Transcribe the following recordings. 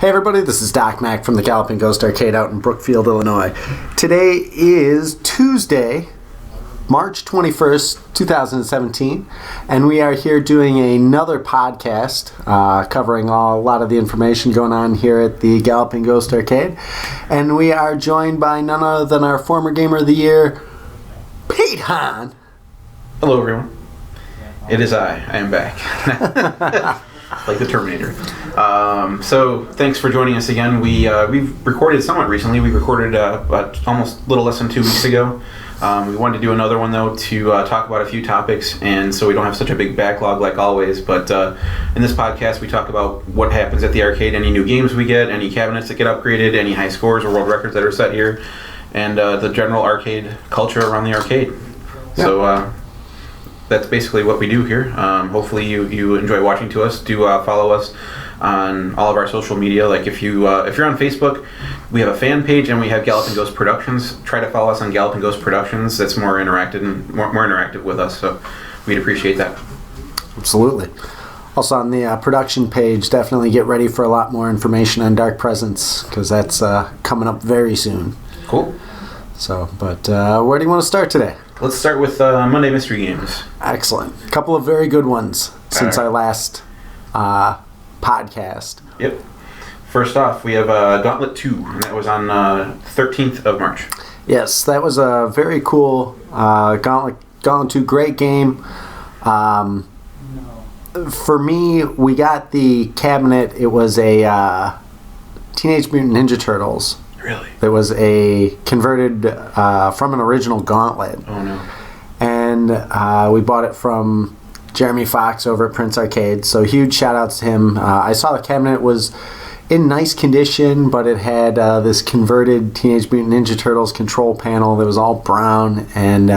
Hey everybody, this is Doc Mack from the Galloping Ghost Arcade out in Brookfield, Illinois. Today is Tuesday, March 21st, 2017, and we are here doing another podcast covering a lot of the information going on here at the Galloping Ghost Arcade. And we are joined by none other than our former Gamer of the Year, Pete Hahn. Hello everyone. It is I am back. Like the Terminator. So thanks for joining us again. We've recorded somewhat recently. We recorded almost a little less than 2 weeks ago. We wanted to do another one though to talk about a few topics, and so we don't have such a big backlog like always. But in this podcast, we talk about what happens at the arcade, any new games we get, any cabinets that get upgraded, any high scores or world records that are set here, and the general arcade culture around the arcade. Yeah. So that's basically what we do here. Hopefully you enjoy watching to us. Do follow us on all of our social media. Like if you're on Facebook, we have a fan page and we have Galloping Ghost Productions. Try to follow us on Galloping Ghost Productions. That's more interactive and more interactive with us. So we'd appreciate that. Absolutely. Also on the production page, definitely get ready for a lot more information on Dark Presence because that's coming up very soon. Cool. So, but where do you want to start today? Let's start with Monday Mystery Games. Excellent. A couple of very good ones since our last podcast. Yep. First off, we have Gauntlet II, and that was on 13th of March. Yes, that was a very cool Gauntlet II, great game. For me, we got the cabinet. It was a Teenage Mutant Ninja Turtles. Really? There was a converted from an original Gauntlet. Oh no. And we bought it from Jeremy Fox over at Prince Arcade. So huge shout outs to him. I saw the cabinet was in nice condition, but it had this converted Teenage Mutant Ninja Turtles control panel that was all brown. And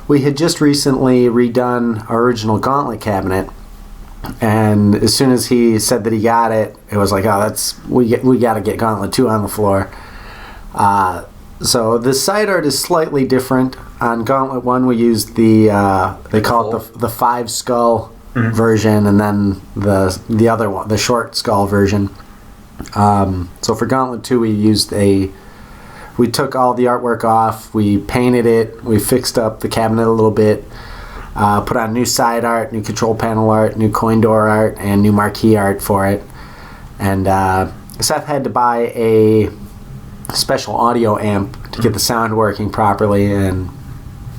we had just recently redone our original Gauntlet cabinet. And as soon as he said that he got it, it was like, oh, we got to get Gauntlet II on the floor. So the side art is slightly different. On Gauntlet 1, we used they call it the 5 skull version, and then the other one, the short skull version. So for Gauntlet 2, we took all the artwork off, we painted it, we fixed up the cabinet a little bit, put on new side art, new control panel art, new coin door art, and new marquee art for it. And Seth had to buy a special audio amp to get the sound working properly, and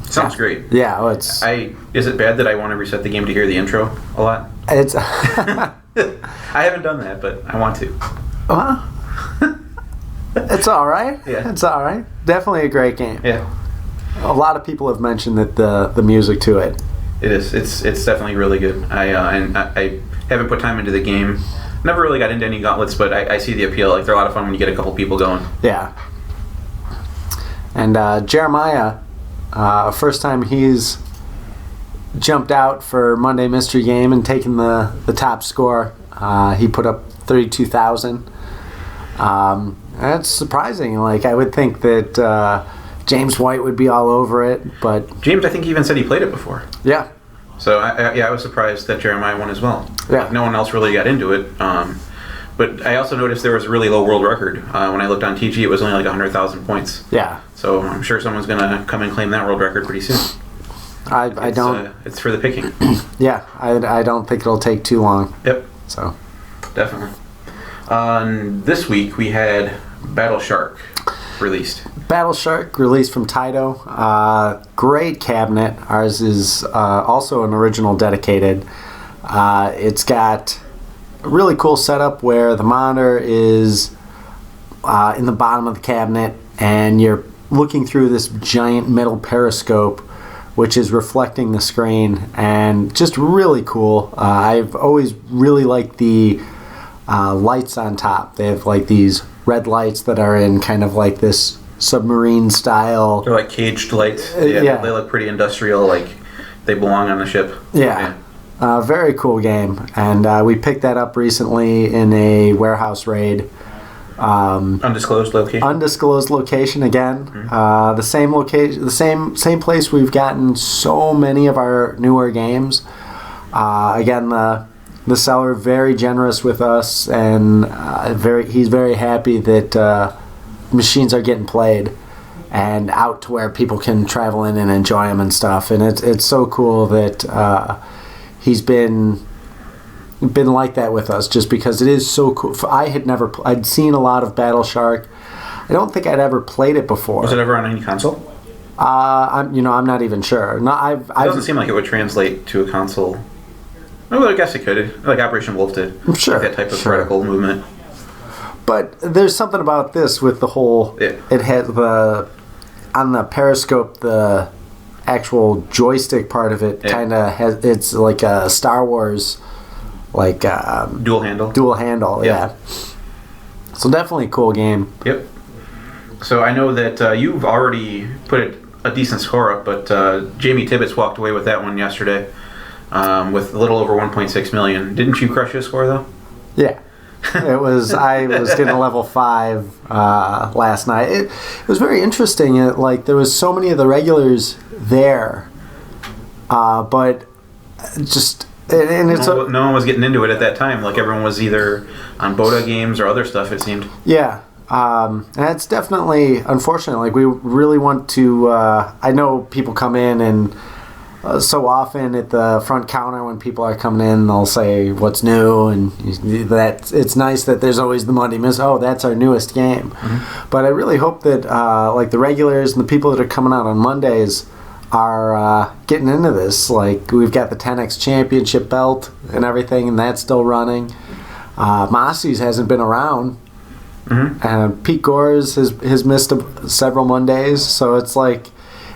sounds great. Yeah, is it bad that I want to reset the game to hear the intro a lot? It's I haven't done that, but I want to. It's all right. Yeah, it's all right. Definitely a great game. Yeah, a lot of people have mentioned that the music to it. It is. It's definitely really good. I haven't put time into the game. Never really got into any gauntlets, but I see the appeal. Like, they're a lot of fun when you get a couple people going. Yeah. And Jeremiah, first time he's jumped out for Monday Mystery Game and taken the top score. He put up 32,000. That's surprising. Like, I would think that James White would be all over it, but James, I think, even said he played it before. Yeah. So I was surprised that Jeremiah won as well. Yeah. Like, no one else really got into it. But I also noticed there was a really low world record. When I looked on TG, it was only like 100,000 points. Yeah. So I'm sure someone's going to come and claim that world record pretty soon. I don't. It's for the picking. Yeah, I don't think it'll take too long. Yep. So. Definitely. This week we had Battle Shark released. Battle Shark released from Taito. Great cabinet. Ours is also an original dedicated. It's got a really cool setup where the monitor is in the bottom of the cabinet and you're looking through this giant metal periscope which is reflecting the screen, and just really cool. I've always really liked the lights on top. They have like these red lights that are in kind of like this submarine style. They're like caged lights. Yeah. They look pretty industrial, like they belong on the ship. Yeah. Very cool game. And we picked that up recently in a warehouse raid. Undisclosed location. Undisclosed location again. Mm-hmm. The same location, the same place we've gotten so many of our newer games. Again, the the seller very generous with us, and he's very happy that machines are getting played and out to where people can travel in and enjoy them and stuff. And it's so cool that he's been like that with us, just because it is so cool. I'd seen a lot of Battle Shark. I don't think I'd ever played it before. Was it ever on any console? I'm not even sure. No, it doesn't seem like it would translate to a console. Well, I guess it could. Like Operation Wolf did. Sure. Like that type of reticle movement. But there's something about this with the whole... Yeah. It has on the periscope, the actual joystick part of it kind of has... It's like a Star Wars... Like... dual handle. Dual handle, yeah. So definitely a cool game. Yep. So I know that you've already put a decent score up, but Jamie Tibbetts walked away with that one yesterday with a little over 1.6 million. Didn't you crush his score, though? Yeah. I was getting a level 5 last night. It was very interesting. There was so many of the regulars there, but just... And it's no one was getting into it at that time. Like, everyone was either on Boda games or other stuff, it seemed. Yeah. And it's definitely unfortunate. Like, we really want to... I know people come in and so often at the front counter when people are coming in, they'll say what's new, and that it's nice that there's always the Monday miss. Oh, that's our newest game. Mm-hmm. But I really hope that like the regulars and the people that are coming out on Mondays are getting into this. Like, we've got the 10X Championship belt and everything, and that's still running. Mossy's hasn't been around. Mm-hmm. Pete Gores has missed several Mondays, so it's like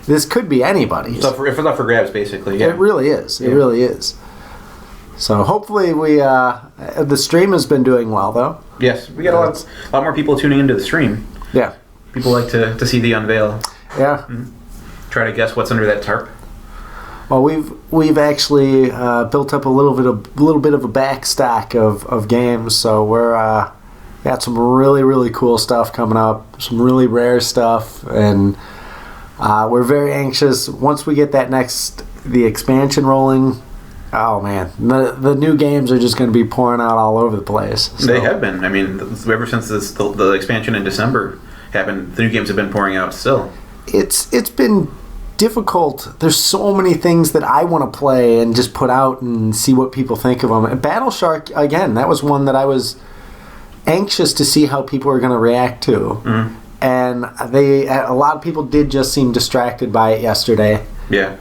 this could be anybody's. It's up for grabs, basically. Yeah. It really is. It really is. So hopefully the stream has been doing well, though. Yes, we got a lot more people tuning into the stream. Yeah, people like to see the unveil. Yeah. Mm-hmm. Try to guess what's under that tarp. Well, we've actually built up a little bit of a back stack of games, so we're got some really, really cool stuff coming up, some really rare stuff, and we're very anxious. Once we get the expansion rolling, oh man, the new games are just going to be pouring out all over the place. So. They have been. I mean, ever since the expansion in December happened, the new games have been pouring out still. It's been difficult. There's so many things that I want to play and just put out and see what people think of them. And Battle Shark, again, that was one that I was anxious to see how people were going to react to. Mm-hmm. And a lot of people did just seem distracted by it yesterday. Yeah.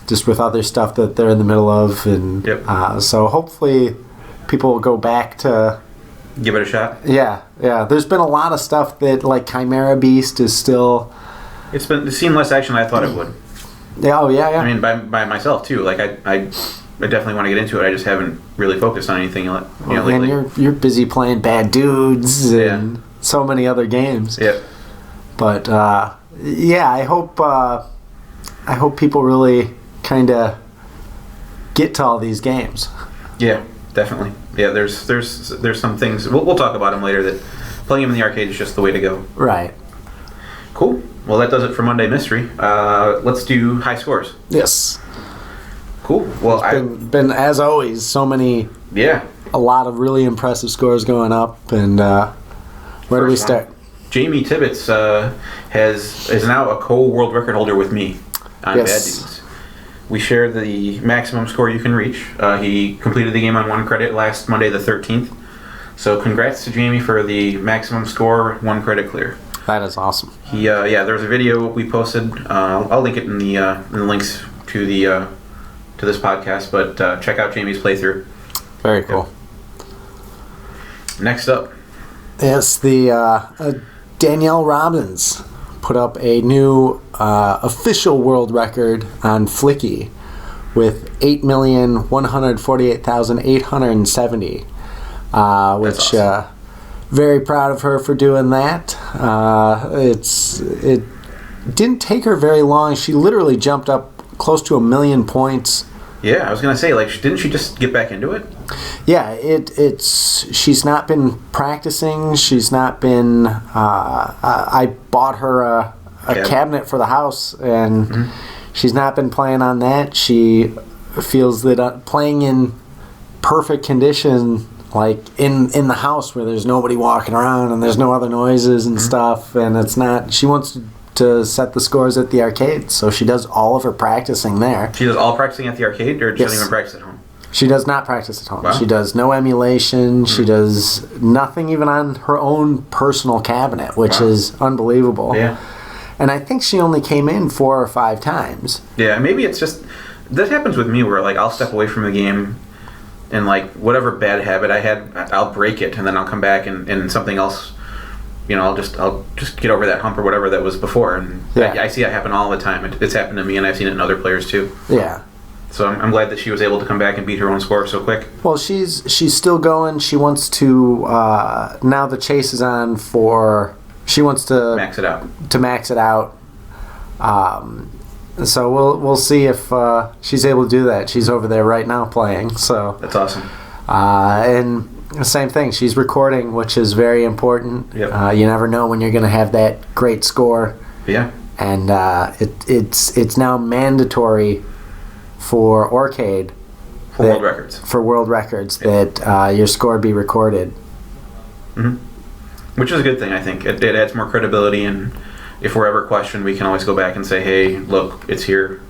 Just with other stuff that they're in the middle of, and so hopefully people will go back to give it a shot. Yeah. There's been a lot of stuff that, like, Chimera Beast is still. It's seen less action than I thought it would. Yeah. I mean, by myself too. Like, I definitely want to get into it. I just haven't really focused on anything lately. And you're busy playing Bad Dudes and so many other games. Yeah. But I hope people really kind of get to all these games. Yeah, definitely. Yeah, there's some things we'll talk about them later, that playing them in the arcade is just the way to go. Right. Cool. Well, that does it for Monday Mystery. Let's do high scores. Yes. Cool. Well, it's been as always so many. Yeah. A lot of really impressive scores going up, and where do we start? Jamie Tibbetts is now a co-world record holder with me on Bad Dudes. We share the maximum score you can reach. He completed the game on 1 credit last Monday the 13th. So congrats to Jamie for the maximum score, 1 credit clear. That is awesome. There's a video we posted. I'll link it in the links to this podcast. But check out Jamie's playthrough. Very cool. Yep. Next up. Yes, the Danielle Robbins put up a new official world record on Flicky with 8,148,870, which awesome. Very proud of her for doing that. It didn't take her very long. She literally jumped up close to 1 million points. Yeah, I was gonna say, like, didn't she just get back into it? Yeah, she's not been practicing. She's not been. I bought her a cabinet for the house, and she's not been playing on that. She feels that playing in perfect condition, like in the house where there's nobody walking around and there's no other noises and stuff, and it's not. She wants to set the scores at the arcade, so she does all of her practicing there. She does all practicing at the arcade, or she doesn't even practice at home? She does not practice at home. Wow. She does no emulation. She does nothing even on her own personal cabinet, which is unbelievable. Yeah. And I think she only came in 4 or 5 times. Yeah, maybe it's just... That happens with me where, like, I'll step away from the game and, like, whatever bad habit I had, I'll break it, and then I'll come back and something else... You know, I'll just get over that hump or whatever that was before. And I see that happen all the time. It's happened to me, and I've seen it in other players, too. Yeah. So I'm glad that she was able to come back and beat her own score so quick. Well, she's still going. She wants to now the chase is on for. She wants to max it out. So we'll see if she's able to do that. She's over there right now playing. So that's awesome. And the same thing. She's recording, which is very important. Yep. You never know when you're going to have that great score. Yeah. And it's now mandatory for Arcade world records. For world records that your score be recorded. Mm-hmm. Which is a good thing, I think. It adds more credibility, and if we're ever questioned, we can always go back and say, "Hey, look, it's here."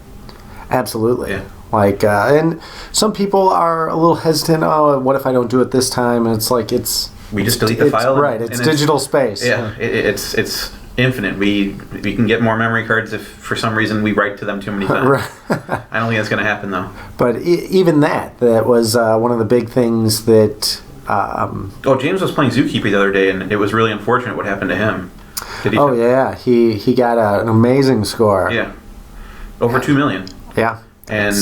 Absolutely. Yeah. Like, and some people are a little hesitant. Oh, what if I don't do it this time? And it's like we just delete the file. Right. It's digital space. Yeah. It's infinite. We can get more memory cards if for some reason we write to them too many times. Right. I don't think that's going to happen though. But even that was one of the big things that. James was playing Zookeeper the other day, and it was really unfortunate what happened to him. Yeah, he got an amazing score. Yeah, over 2 million. Yeah. And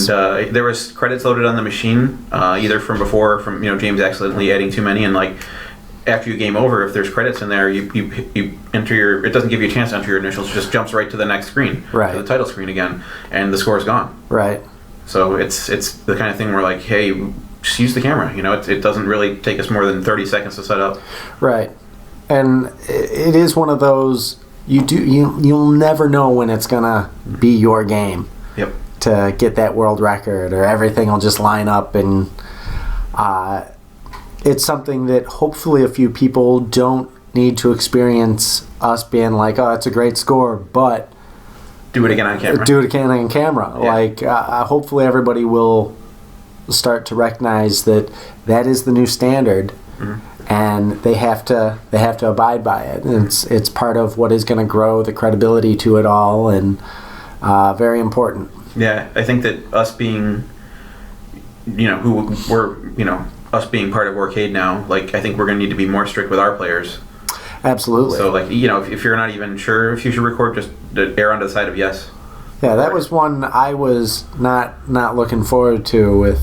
there was credits loaded on the machine, either from before or from James accidentally adding too many, and like. After you game over, if there's credits in there, you enter your. It doesn't give you a chance to enter your initials. It just jumps right to the next screen, right, to the title screen again, and the score's gone. Right. So it's the kind of thing where like, hey, just use the camera. It doesn't really take us more than 30 seconds to set up. Right. And it is one of those you'll never know when it's gonna be your game. Yep. To get that world record, or everything will just line up and. It's something that hopefully a few people don't need to experience us being like, oh, it's a great score, but... Do it again on camera. Do it again on camera. Yeah. Like, hopefully everybody will start to recognize that is the new standard, and they have to abide by it. And it's part of what is going to grow the credibility to it all, and very important. Yeah, I think that us being, who we're, us being part of Arcade now, like, I think we're going to need to be more strict with our players. Absolutely. So, like, if you're not even sure if you should record, just err on the side of yes. Yeah, that was one I was not looking forward to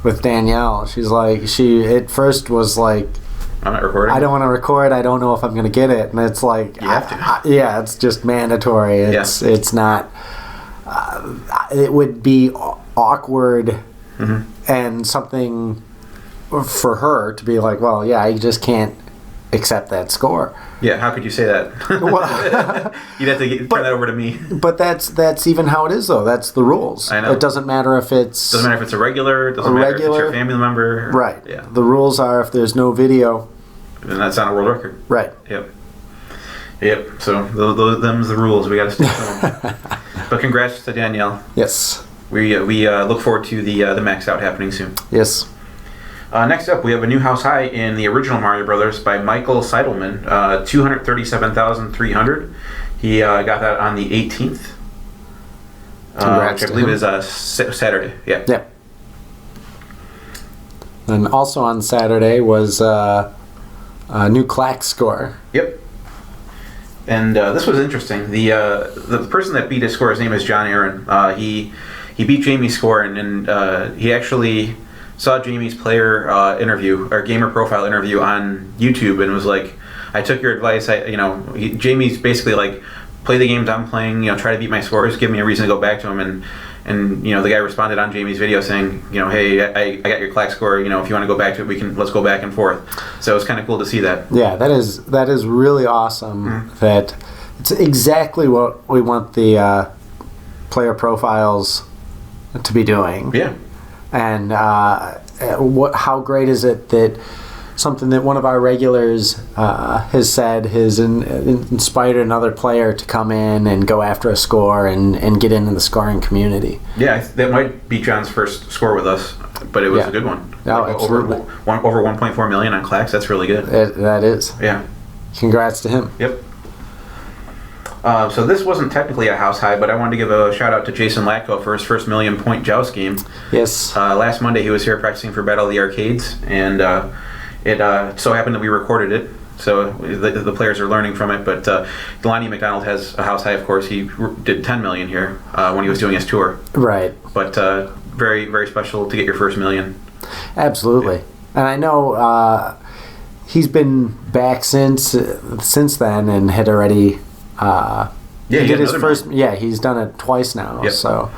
with Danielle. She's like, at first was like, I'm not recording. I don't want to record. I don't know if I'm going to get it. And it's like, you have to. It's just mandatory. It's not. It would be awkward. Mm-hmm. And something for her to be like, well, yeah, I just can't accept that score. Yeah, how could you say that? Well, you'd have to turn that over to me. But that's even how it is, though. That's the rules. I know. It doesn't matter if it's... Doesn't matter if it's a regular. Doesn't matter if it's your family member. Right. Yeah. The rules are if there's no video... Then that's not a world record. Right. Yep. So them's the rules. We got to stick to them. But congrats to Danielle. Yes. We look forward to the max out happening soon. Yes. Next up, we have a new house high in the original Mario Brothers by Michael Seidelman, 237,300. He got that on the 18th, Congrats which I believe is Saturday. Yeah. Yep. And also on Saturday was a new Clack score. Yep. And this was interesting. The person that beat his score, his name is John Aaron. He beat Jamie's score, and he actually saw Jamie's player interview or gamer profile interview on YouTube, and was like, "I took your advice. Jamie's basically like, play the games I'm playing. Try to beat my scores. Give me a reason to go back to him." And the guy responded on Jamie's video saying, "Hey, I got your Clack score. If you want to go back to it, let's go back and forth." So it's kind of cool to see that. Yeah, that is really awesome. Mm-hmm. That it's exactly what we want the player profiles to be doing. Yeah. And how great is it that something that one of our regulars has said has inspired another player to come in and go after a score and get into the scoring community. Yeah, that might be John's first score with us, but it was a good one. Oh, absolutely. Over 1.4 million on Clax. That's really good. That is. Yeah. Congrats to him. Yep. So this wasn't technically a house high, but I wanted to give a shout out to Jason Latko for his first 1,000,000-point joust game. Yes. Last Monday he was here practicing for Battle of the Arcades, and it so happened that we recorded it, so the players are learning from it. But Lonnie McDonald has a house high, of course. He did 10 million here when he was doing his tour. Right. But very, very special to get your first million. Absolutely. Yeah. And I know he's been back since then and had already... he did his first... Yeah, he's done it twice now. Yep. So,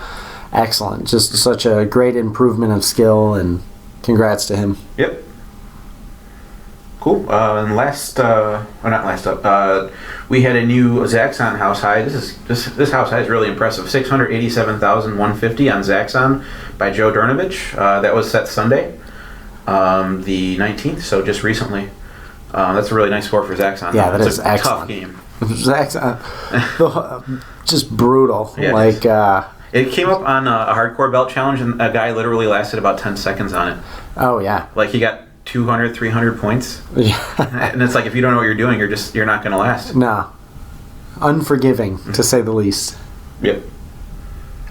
excellent. Just such a great improvement of skill, and congrats to him. Yep. Cool. And not last up, we had a new Zaxxon house high. This house high is really impressive. 687,150 on Zaxxon by Joe Durnovich. That was set Sunday, the 19th, so just recently. That's a really nice score for Zaxxon. Yeah, that is excellent. Tough game. Zaxxon, just brutal. Yeah, it came up on a hardcore belt challenge, and a guy literally lasted about 10 seconds on it. Oh yeah. Like he got 200, 300 points. Yeah. And it's like, if you don't know what you're doing, you're not going to last. No. Unforgiving, to say the least. Yep.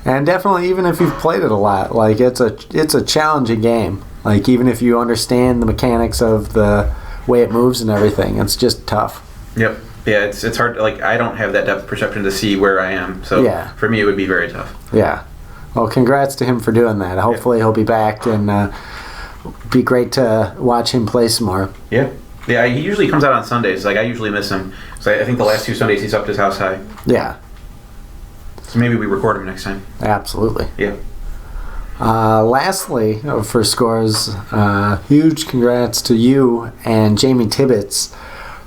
And definitely, even if you've played it a lot, like it's a challenging game. Like even if you understand the mechanics of the way it moves and everything, it's just tough. Yep. Yeah, it's hard. Like I don't have that depth perception to see where I am. So for me, it would be very tough. Yeah. Well, congrats to him for doing that. Hopefully, he'll be back and. Be great to watch him play some more. Yeah. Yeah, he usually comes out on Sundays. Like, I usually miss him. So I think the last 2 Sundays he's upped his house high. Yeah. So maybe we record him next time. Absolutely. Yeah. Lastly, for scores, huge congrats to you and Jamie Tibbetts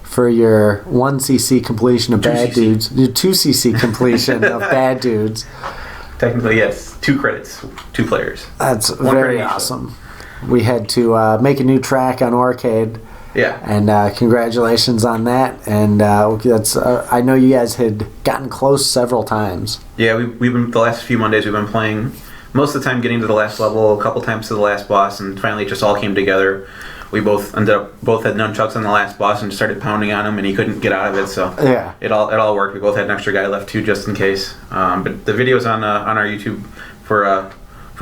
for your 1cc completion of Bad Dudes. Your 2cc completion of Bad Dudes. Technically, yes. 2 credits. 2 players. That's very awesome. We had to make a new track on Arcade. Yeah. And congratulations on that. And that's I know you guys had gotten close several times. Yeah, we've been the last few Mondays we've been playing most of the time, getting to the last level, a couple times to the last boss, and finally it just all came together. We both had nunchucks on the last boss and started pounding on him, and he couldn't get out of it. So yeah, it all worked. We both had an extra guy left too, just in case. But the video's on our YouTube for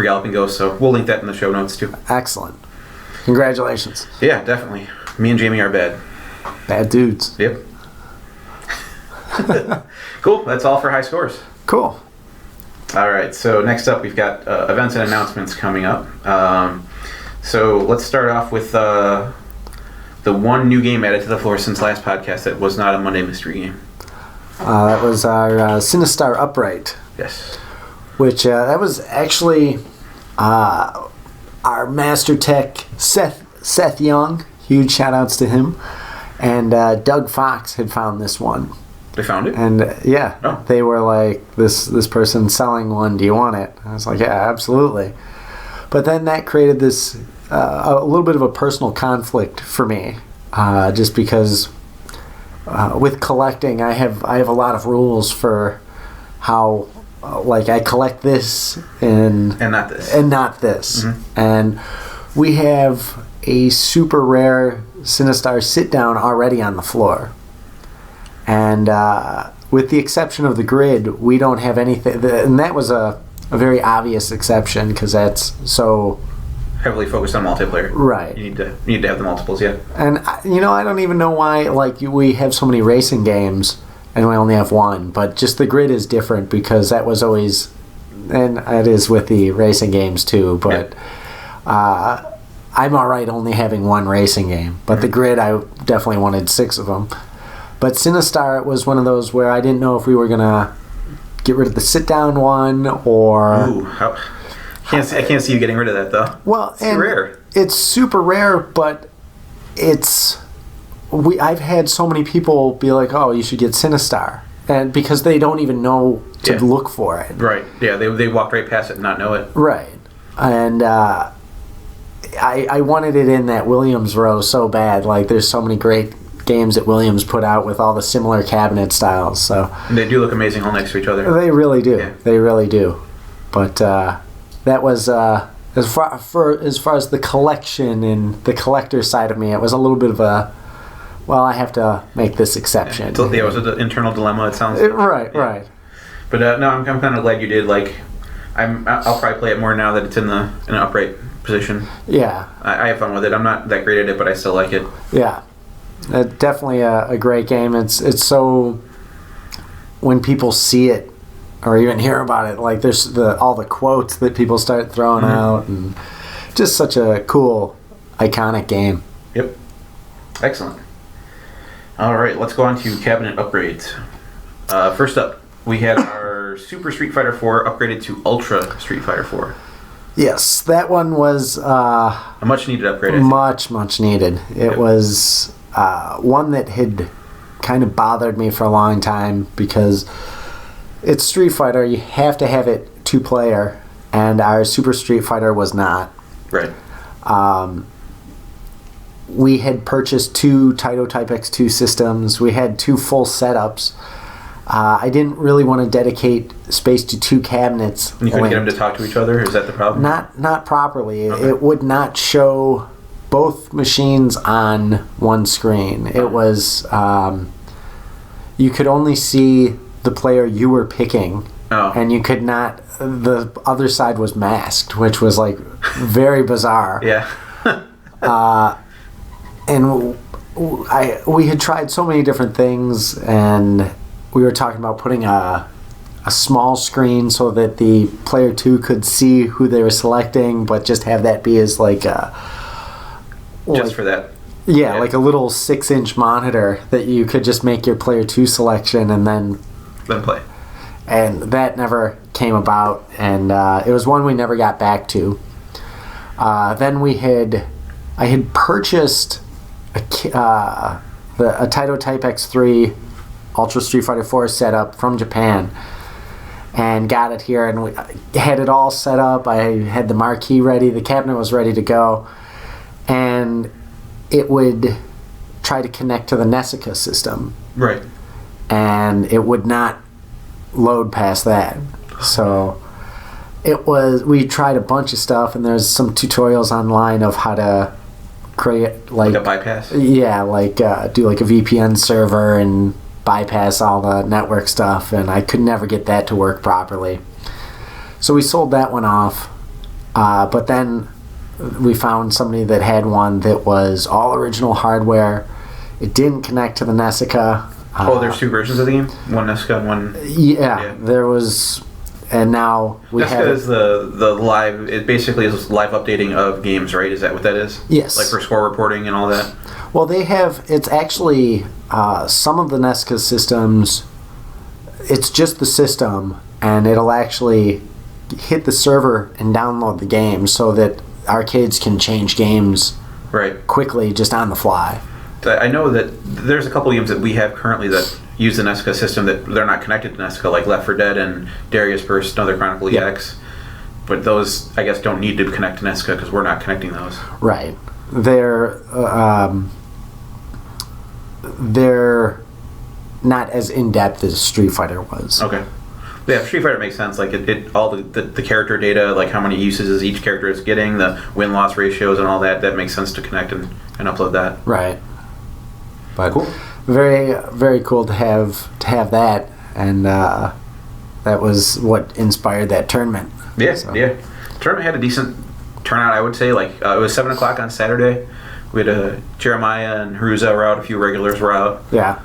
Galloping Ghost, so we'll link that in the show notes too. Excellent. Congratulations. Yeah, definitely. Me and Jamie are bad. Bad dudes. Yep. Cool. That's all for high scores. Cool. All right. So next up, we've got events and announcements coming up. So let's start off with the one new game added to the floor since last podcast that was not a Monday Mystery game. That was our Sinistar Upright. Yes. Which that was actually our Master Tech Seth Young. Huge shout outs to him. And Doug Fox had found this one. They found it? And they were like, this person selling one, do you want it? I was like, yeah, absolutely. But then that created this a little bit of a personal conflict for me, just because with collecting, I have a lot of rules for how. Like I collect this and not this mm-hmm. And we have a super rare Sinistar sit down already on the floor, and with the exception of the grid, we don't have anything, and that was a very obvious exception because that's so heavily focused on multiplayer. Right. You need to have the multiples, yeah. And I don't even know why we have so many racing games and we only have one, but just the grid is different because that was always, and it is with the racing games too, but I'm alright only having one racing game, but the grid, I definitely wanted 6 of them. But Sinistar was one of those where I didn't know if we were going to get rid of the sit-down one or... Ooh, I can't see you getting rid of that, though. Well, it's rare. It's super rare, but it's... I've had so many people be like, oh, you should get Sinistar. And because they don't even know to look for it. Right. Yeah, they walked right past it and not know it. Right. And I wanted it in that Williams row so bad. Like, there's so many great games that Williams put out with all the similar cabinet styles. So And they do look amazing all next to each other. they really do. Yeah. They really do. But that was as far as the collection and the collector side of me, it was a little bit of a, well, I have to make this exception. Yeah, it was an internal dilemma. It sounds Right. But no, I'm kind of glad you did. Like, I'll probably play it more now that it's in an upright position. Yeah. I have fun with it. I'm not that great at it, but I still like it. Yeah. Definitely a great game. It's so, when people see it or even hear about it, like, there's all the quotes that people start throwing out, and just such a cool, iconic game. Yep. Excellent. All right, let's go on to cabinet upgrades. First up, we had our Super Street Fighter 4 upgraded to Ultra Street Fighter 4. Yes, that one was A much needed upgrade. I think. much needed. It was one that had kind of bothered me for a long time, because it's Street Fighter. You have to have it 2-player, and our Super Street Fighter was not. Right. We had purchased 2 Taito Type X2 systems. We had 2 full setups. I didn't really want to dedicate space to 2 cabinets. You couldn't get them to talk to each other? Is that the problem? Not properly. Okay. It would not show both machines on one screen. It was, you could only see the player you were picking, and you could not, the other side was masked, which was like very bizarre. Yeah. And we had tried so many different things, and we were talking about putting a small screen so that the player 2 could see who they were selecting, but just have that be as like a... Just for that. Yeah, like a little 6-inch monitor that you could just make your player 2 selection and then play. And that never came about, and it was one we never got back to. Then I had purchased a Taito Type X3 Ultra Street Fighter 4 setup from Japan, and got it here, and we had it all set up. I had the marquee ready, the cabinet was ready to go, and it would try to connect to the Nessica system. Right. And it would not load past that. So we tried a bunch of stuff, and there's some tutorials online of how to create like a bypass. Yeah, like do like a VPN server and bypass all the network stuff, and I could never get that to work properly. So we sold that one off, but then we found somebody that had one that was all original hardware. It didn't connect to the Nessica. There's 2 versions of the game? One Nessica and one... Yeah, there was... And now we have... Nessica is the live... It basically is live updating of games, right? Is that what that is? Yes. Like for score reporting and all that? Well, they have... It's actually... some of the Nessica systems... It's just the system, and it'll actually hit the server and download the game so that arcades can change games quickly just on the fly. I know that there's a couple of games that we have currently that use the Nessica system that they're not connected to Nessica, like Left 4 Dead and Darius Burst, Another Chronicle EX. But those, I guess, don't need to connect to Nessica because we're not connecting those. Right. They're not as in-depth as Street Fighter was. Okay. Yeah, Street Fighter makes sense. Like it all the character data, like how many uses each character is getting, the win-loss ratios and all that makes sense to connect and upload that. Right. But cool. Very, very cool to have that, and that was what inspired that tournament. Yeah, yeah. Tournament had a decent turnout, I would say. Like it was 7 o'clock on Saturday. We had Jeremiah and Haruza were out. A few regulars were out. Yeah.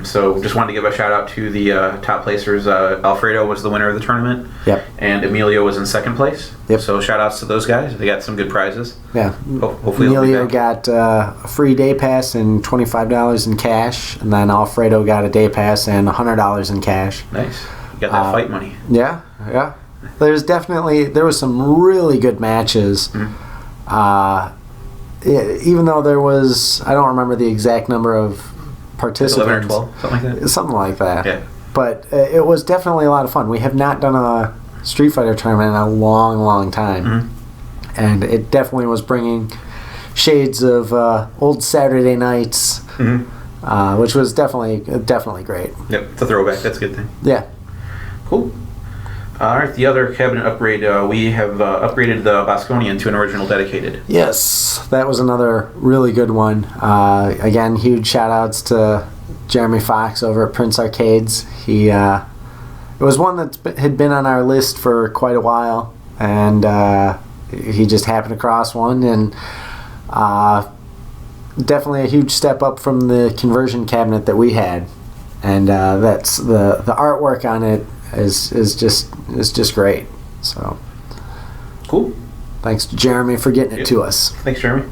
So just wanted to give a shout out to the top placers. Alfredo was the winner of the tournament. Yep. And Emilio was in second place. Yep. So shout outs to those guys. They got some good prizes. Yeah. Hopefully Emilio got a free day pass and $25 in cash, and then Alfredo got a day pass and $100 in cash. Nice. You got that fight money. Yeah, yeah. There was some really good matches. Mm-hmm. Even though there was, I don't remember the exact number of participants. 11 or 12, something like that? Something like that. Yeah. But it was definitely a lot of fun. We have not done a Street Fighter tournament in a long, long time. Mm-hmm. and it definitely was bringing shades of old Saturday nights, which was definitely great. Yep, it's a throwback. That's a good thing. Yeah. Cool. All right, the other cabinet upgrade, we have upgraded the Bosconian to an original dedicated. Yes, that was another really good one. Again, huge shout outs to Jeremy Fox over at Prince Arcades. It was one that had been on our list for quite a while, and he just happened across one, and definitely a huge step up from the conversion cabinet that we had. And that's the artwork on it is just great. So cool. Thanks to Jeremy for getting it to us. Thanks, Jeremy.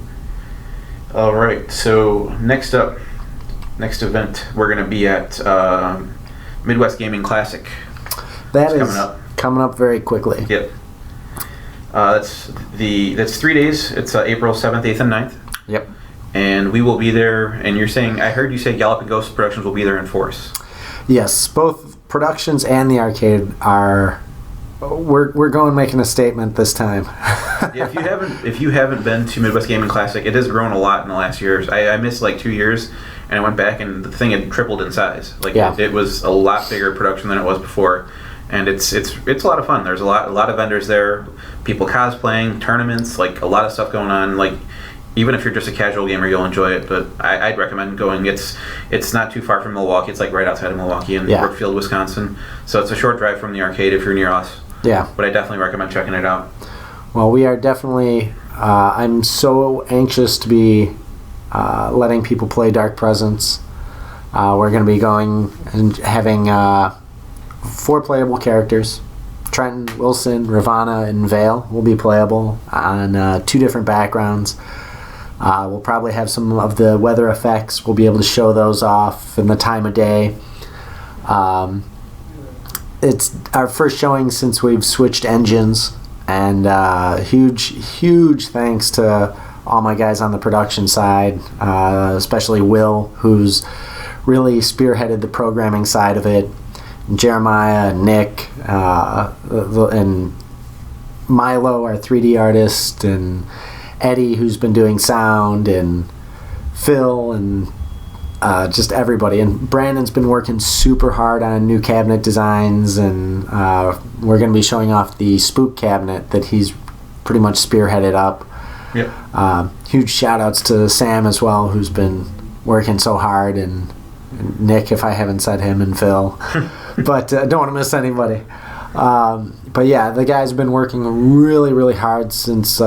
All right. So next event, we're going to be at Midwest Gaming Classic. That's coming up very quickly. Yep. That's 3 days. It's April 7th, 8th, and 9th. Yep. And we will be there. And I heard you say Galloping Ghost Productions will be there in force. Yes, both Productions and the arcade are. We're going making a statement this time. Yeah, if you haven't been to Midwest Gaming Classic, it has grown a lot in the last years. I missed like 2 years, and I went back, and the thing had tripled in size. It was a lot bigger production than it was before, and it's a lot of fun. There's a lot of vendors there, people cosplaying, tournaments, like a lot of stuff going on. Like even if you're just a casual gamer, you'll enjoy it. But I'd recommend going. It's not too far from Milwaukee. It's like right outside of Milwaukee in Brookfield, Wisconsin. So it's a short drive from the arcade if you're near us. Yeah. But I definitely recommend checking it out. Well, we are definitely. I'm so anxious to be letting people play Dark Presence. We're going to be going and having 4 playable characters. Trenton, Wilson, Ravana, and Vale will be playable on 2 different backgrounds. We'll probably have some of the weather effects. We'll be able to show those off and the time of day. It's our first showing since we've switched engines, and huge thanks to all my guys on the production side, especially Will, who's really spearheaded the programming side of it, and Jeremiah, and Nick, and Milo, our 3D artist, and Eddie, who's been doing sound, and Phil, and just everybody. And Brandon's been working super hard on new cabinet designs, and we're going to be showing off the Spook cabinet that he's pretty much spearheaded up. Yep. Huge shout outs to Sam as well, who's been working so hard, and Nick, if I haven't said him, and Phil. But I don't want to miss anybody. But yeah, the guys have been working really hard since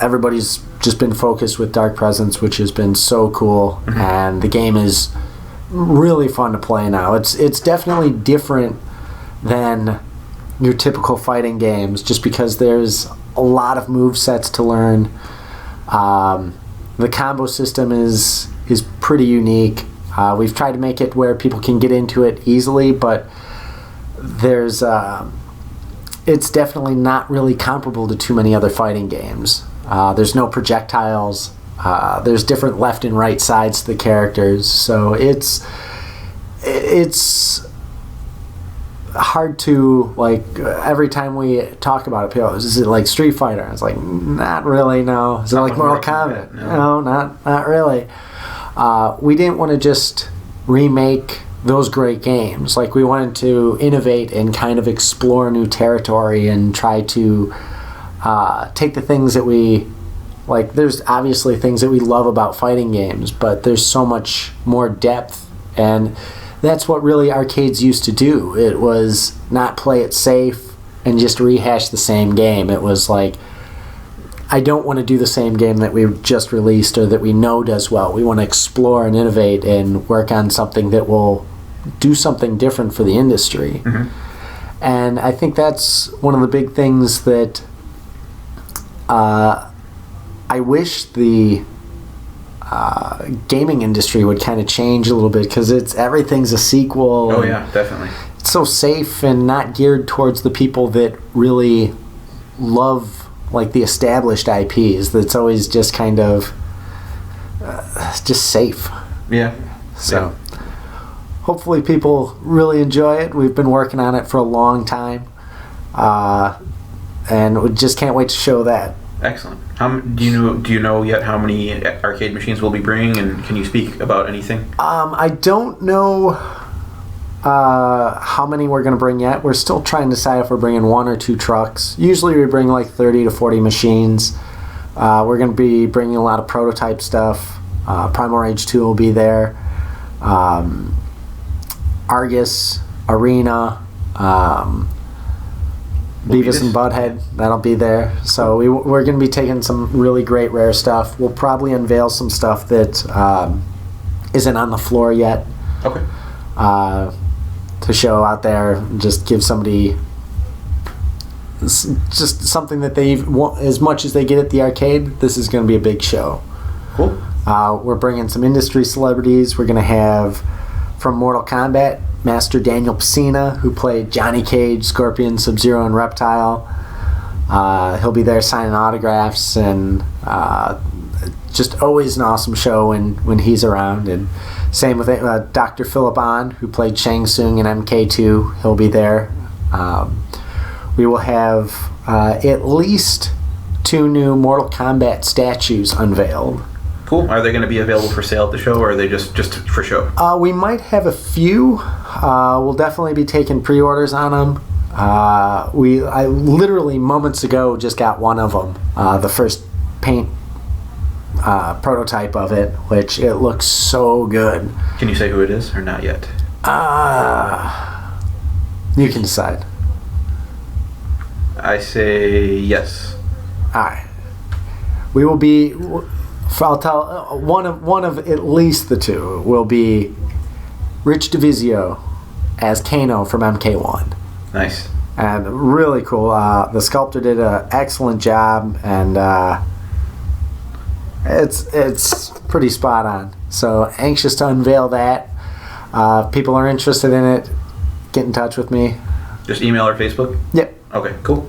everybody's just been focused with Dark Presence, which has been so cool. And the game is really fun to play now. It's definitely different than your typical fighting games, just because there's a lot of move sets to learn. The combo system is pretty unique. We've tried to make it where people can get into it easily, but there's it's definitely not really comparable to too many other fighting games. There's no projectiles. There's different left and right sides to the characters, so it's hard to, like, every time we talk about it, people, is it like Street Fighter? It's like, not really, no. Is it like Mortal Kombat? No, not really. We didn't want to just remake those great games. Like, we wanted to innovate and kind of explore new territory and try to take the things that we like. There's obviously things that we love about fighting games, but there's so much more depth, and that's what really arcades used to do. It was not play it safe and just rehash the same game. It was like, I don't want to do the same game that we just released or that we know does well. We want to explore and innovate and work on something that will do something different for the industry. And I think that's one of the big things that I wish the gaming industry would kind of change a little bit, because everything's a sequel. Oh yeah, definitely. It's so safe and not geared towards the people that really love, like, the established IPs. That's always just kind of just safe. Yeah. So hopefully people really enjoy it. We've been working on it for a long time. and we just can't wait to show that. Excellent. Do you know yet how many arcade machines we'll be bringing, and can you speak about anything? I don't know how many we're going to bring yet. We're still trying to decide if we're bringing 1 or 2 trucks. Usually we bring like 30 to 40 machines. We're going to be bringing a lot of prototype stuff. Primal Rage 2 will be there. Argus, Arena, Beavis and Butthead, that'll be there. So we're going to be taking some really great rare stuff. We'll probably unveil some stuff that isn't on the floor yet. Okay. To show out there, just give somebody just something that they want as much as they get at the arcade. This is going to be a big show. Cool. We're bringing some industry celebrities. We're going to have from Mortal Kombat, Master Daniel Pesina, who played Johnny Cage, Scorpion, Sub-Zero, and Reptile. He'll be there signing autographs, and just always an awesome show when he's around. And same with Dr. Philip Ahn, who played Shang Tsung in MK2. He'll be there. We will have at least 2 new Mortal Kombat statues unveiled. Cool. Are they going to be available for sale at the show, or are they just for show? We might have a few. We'll definitely be taking pre-orders on them. I literally moments ago just got one of them, the first paint prototype of it, which it looks so good. Can you say who it is, or not yet? You can decide. I say yes. All right. We will be. I'll tell one of at least the 2 will be Rich DeVizio as Kano from MK1. Nice. And really cool. The sculptor did an excellent job, and it's pretty spot on. So anxious to unveil that. If people are interested in it, get in touch with me. Just email or Facebook? Yep. Okay, cool.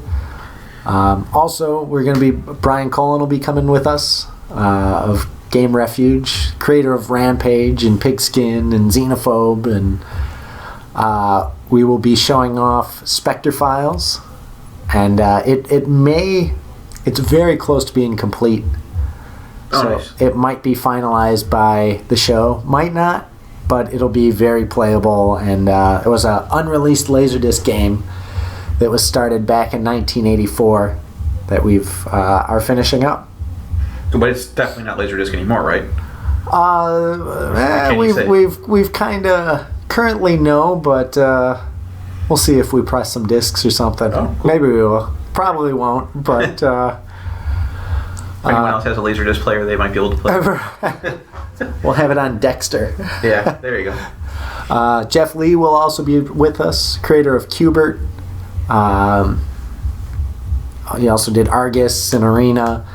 Also, we're going to be Brian Cullen will be coming with us. Of Game Refuge, creator of Rampage and Pigskin and Xenophobe, and we will be showing off Spectre Files, and it's very close to being complete. So nice. It might be finalized by the show, might not, but it'll be very playable. And it was an unreleased Laserdisc game that was started back in 1984 that we've are finishing up. But it's definitely not Laserdisc anymore, right? We've kind of currently no, but we'll see if we press some discs or something. Oh, cool. Maybe we will. Probably won't, but if anyone else has a Laserdisc player, they might be able to play. We'll have it on Dexter. Yeah, there you go. Jeff Lee will also be with us, creator of Qbert. He also did Argus and Arena.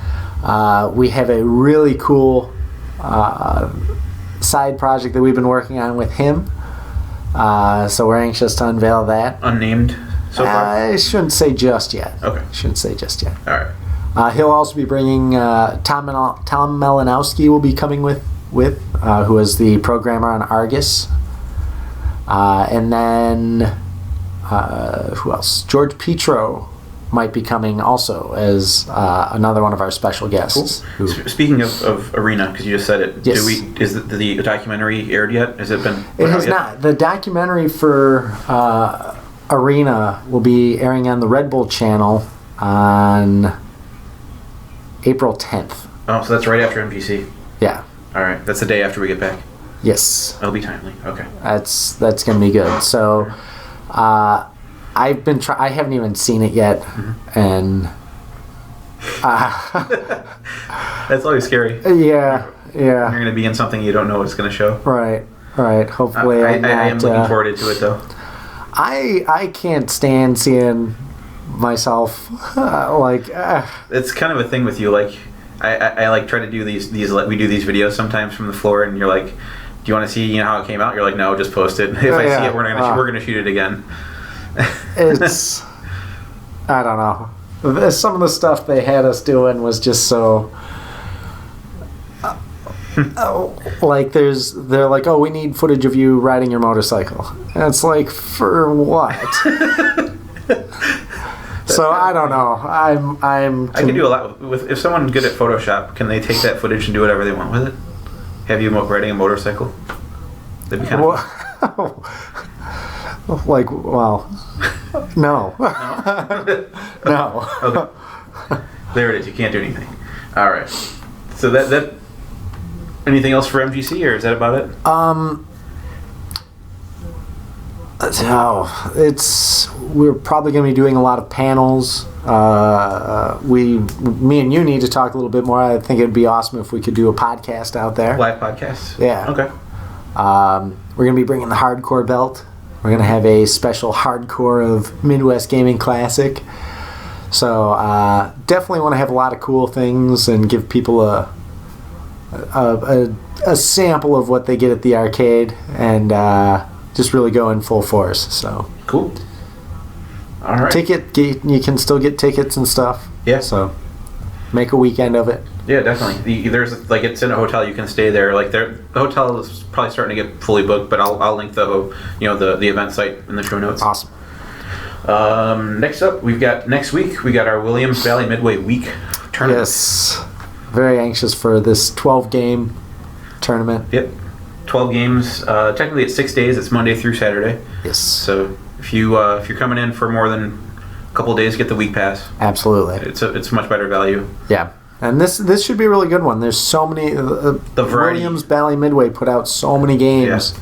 We have a really cool side project that we've been working on with him. So we're anxious to unveil that. Unnamed so far? I shouldn't say just yet. Okay. Shouldn't say just yet. All right. He'll also be bringing Tom Malinowski will be coming with who is the programmer on Argus. And then who else? George Petro might be coming also as another one of our special guests. Cool. Speaking of Arena, because you just said it, yes. Is the documentary aired yet? Has it been? It has not. The documentary for Arena will be airing on the Red Bull channel on April 10th. Oh, so that's right after MPC. Yeah. All right, that's the day after we get back. Yes. That'll be timely. Okay. That's going to be good. So. I've been I haven't even seen it yet, and that's always scary. Yeah. You're going to be in something you don't know what's going to show. Right. Hopefully, I am looking forward to it though. I can't stand seeing myself It's kind of a thing with you. Like I like try to do these we do these videos sometimes from the floor, and you're like, do you want to see how it came out? You're like, no, just post it. If I see it, we're gonna shoot it again. It's I don't know. Some of the stuff they had us doing was just so like they're like, oh, we need footage of you riding your motorcycle, and it's like, for what? So I don't know. I can do a lot with if someone's good at Photoshop. Can they take that footage and do whatever they want with it? Have you riding a motorcycle? That'd be kind of fun. Like, well, no. No. Okay. There it is. You can't do anything. All right. So that. Anything else for MGC, or is that about it? We're probably going to be doing a lot of panels. Me and you need to talk a little bit more. I think it'd be awesome if we could do a podcast out there. Live podcast? Yeah. Okay. We're going to be bringing the hardcore belt. We're going to have a special hardcore of Midwest Gaming Classic. So definitely want to have a lot of cool things and give people a sample of what they get at the arcade, and just really go in full force. So cool. All right. You can still get tickets and stuff. Yeah. So make a weekend of it. Yeah, definitely. There's it's in a hotel. You can stay there. The hotel is probably starting to get fully booked, but I'll link the event site in the show notes. Awesome. Next up, next week we got our Williams Valley Midway Week tournament. Yes. Very anxious for this 12-game tournament. Yep. 12 games. Technically, it's 6 days. It's Monday through Saturday. Yes. So if you're coming in for more than a couple of days, get the week pass. Absolutely. It's much better value. Yeah. And this should be a really good one. There's so many. The Williams Valley Midway put out so many games.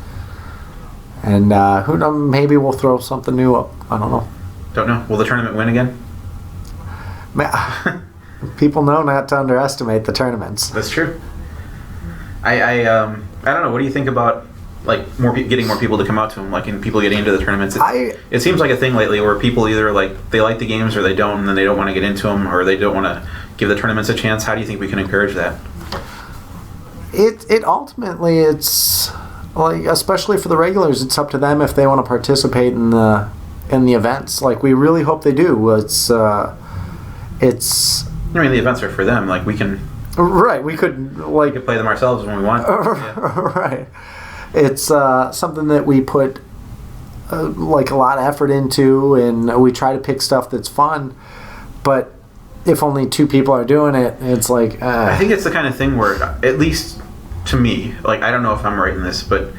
Yeah. And who knows? Maybe we'll throw something new up. I don't know. Don't know. Will the tournament win again? People know not to underestimate the tournaments. That's true. I don't know. What do you think about getting more people to come out to them, and people getting into the tournaments? It seems like a thing lately where people either they like the games or they don't, and then they don't want to get into them, or they don't want to give the tournaments a chance. How do you think we can encourage that? It ultimately, it's especially for the regulars, it's up to them if they want to participate in the events. We really hope they do. I mean, the events are for them. We can. Right, we could play them ourselves when we want. Yeah. Right, it's something that we put a lot of effort into, and we try to pick stuff that's fun. But if only 2 people are doing it, it's I think it's the kind of thing where, at least to me, I don't know if I'm right in this, but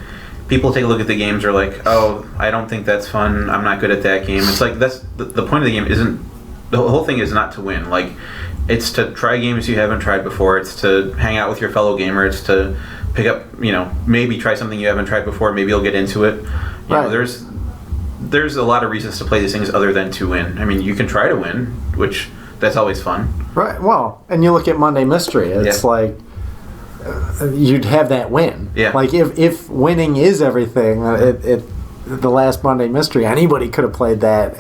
people take a look at the games, are oh, I don't think that's fun. I'm not good at that game. It's that's the point of the game isn't. The whole thing is not to win. It's to try games you haven't tried before. It's to hang out with your fellow gamer. It's to pick up, maybe try something you haven't tried before. Maybe you'll get into it. There's a lot of reasons to play these things other than to win. I mean, you can try to win, which that's always fun. Right. Well, and you look at Monday Mystery. It's you'd have that win. Yeah. If winning is everything, the last Monday Mystery, anybody could have played that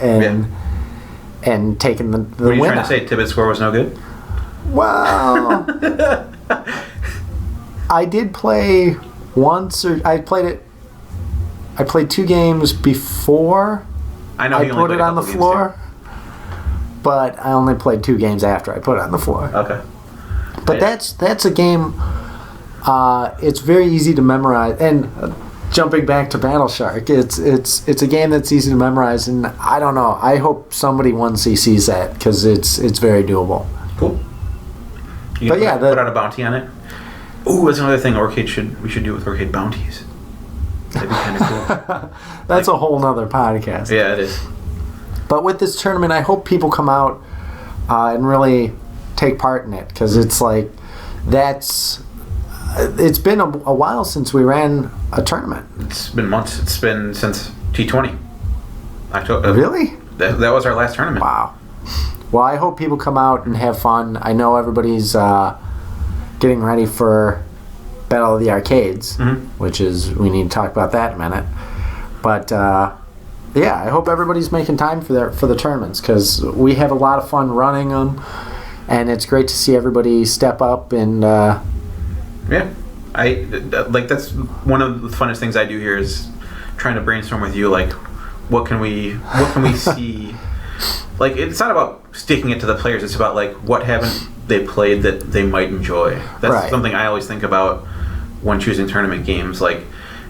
and taken the win. What are you trying to say? Tibbetts' score was no good? Well, I did play once, or I played 2 games before I put it on the floor, but I only played 2 games after I put it on the floor. Okay. But that's a game. It's very easy to memorize, and jumping back to Battle Shark, it's a game that's easy to memorize, and I don't know. I hope somebody 1C sees that, because it's very doable. Cool. You put out a bounty on it. Ooh, that's another thing. We should do with Arcade bounties. That'd be kind of cool. That's a whole nother podcast. Yeah, it is. But with this tournament, I hope people come out and really take part in it, because it's it's been a while since we ran a tournament. It's been months. It's been since T20. October. Really? That was our last tournament. Wow. Well, I hope people come out and have fun. I know everybody's getting ready for Battle of the Arcades, which is, we need to talk about that in a minute. But yeah, I hope everybody's making time for the tournaments, because we have a lot of fun running them, and it's great to see everybody step up and. Yeah, that's one of the funnest things I do here is trying to brainstorm with you. What can we see? It's not about sticking it to the players. It's about what haven't they played that they might enjoy. That's something I always think about when choosing tournament games.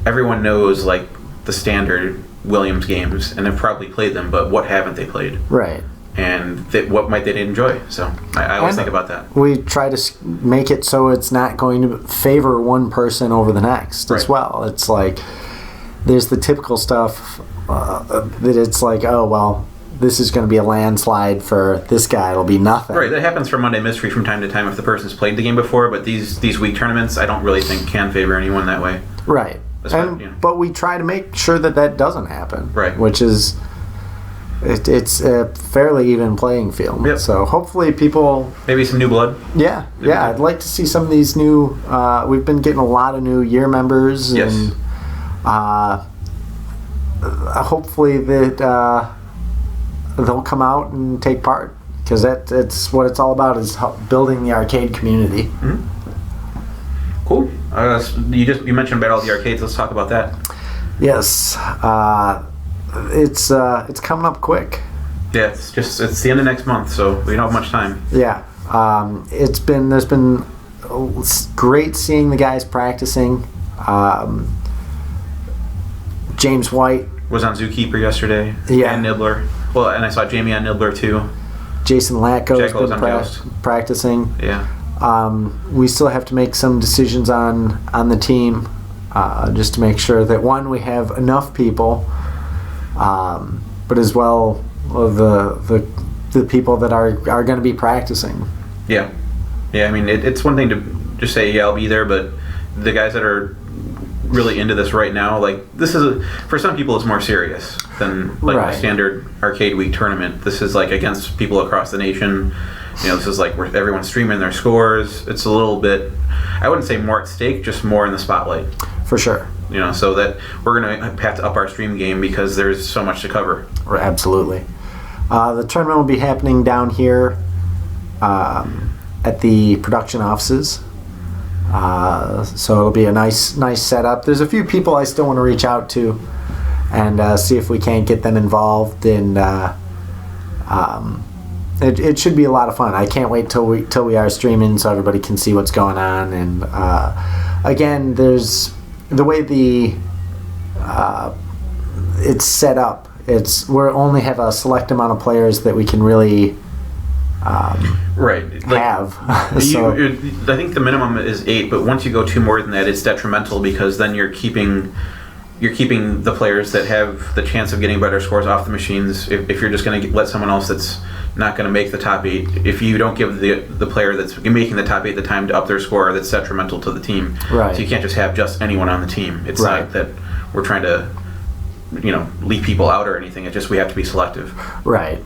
Everyone knows the standard Williams games and have probably played them, but what haven't they played? Right. and what might they enjoy. So I always think about that. We try to make it so it's not going to favor one person over the next as well. It's like there's the typical stuff that it's like, oh, well, this is going to be a landslide for this guy. It'll be nothing. Right, that happens for Monday Mystery from time to time if the person's played the game before, but these week tournaments, I don't really think can favor anyone that way. Right. But we try to make sure that doesn't happen. Right. Which is, it's a fairly even playing field. Yep. So hopefully people... Maybe some new blood. Yeah. I'd like to see some of these new... we've been getting a lot of new year members. Yes. And hopefully that they'll come out and take part. Because that's what it's all about, is building the arcade community. Mm-hmm. Cool. You mentioned about all the arcades. Let's talk about that. Yes. It's coming up quick. Yeah, it's the end of next month, so we don't have much time. Yeah. There's been great seeing the guys practicing. James White was on Zookeeper yesterday. Yeah. And Nibbler. Well, and I saw Jamie on Nibbler too. Jason Latko has been practicing. Yeah. We still have to make some decisions on the team, just to make sure that one, we have enough people, but as well the people that are going to be practicing. Yeah. I mean, it's one thing to just say, yeah, I'll be there, but the guys that are really into this right now, like, this is for some people it's more serious than like a standard arcade week tournament. This is like against people across the nation. This is like where everyone's streaming their scores. It's a little bit, I wouldn't say more at stake, just more in the spotlight. For sure. So that we're going to have to up our stream game because there's so much to cover. Absolutely. The tournament will be happening down here at the production offices. So it'll be a nice setup. There's a few people I still want to reach out to and see if we can't get them involved in. It should be a lot of fun. I can't wait till we are streaming so everybody can see what's going on. And again, there's the way it's set up. We only have a select amount of players that we can really have. So, I think the minimum is 8, but once you go 2 more than that, it's detrimental because then you're keeping the players that have the chance of getting better scores off the machines. If you're just going to let someone else that's not going to make the top 8, if you don't give the player that's making the top 8 the time to up their score, that's detrimental to the team. Right. So you can't just have just anyone on the team. It's not that we're trying to, leave people out or anything. It's just we have to be selective. Right.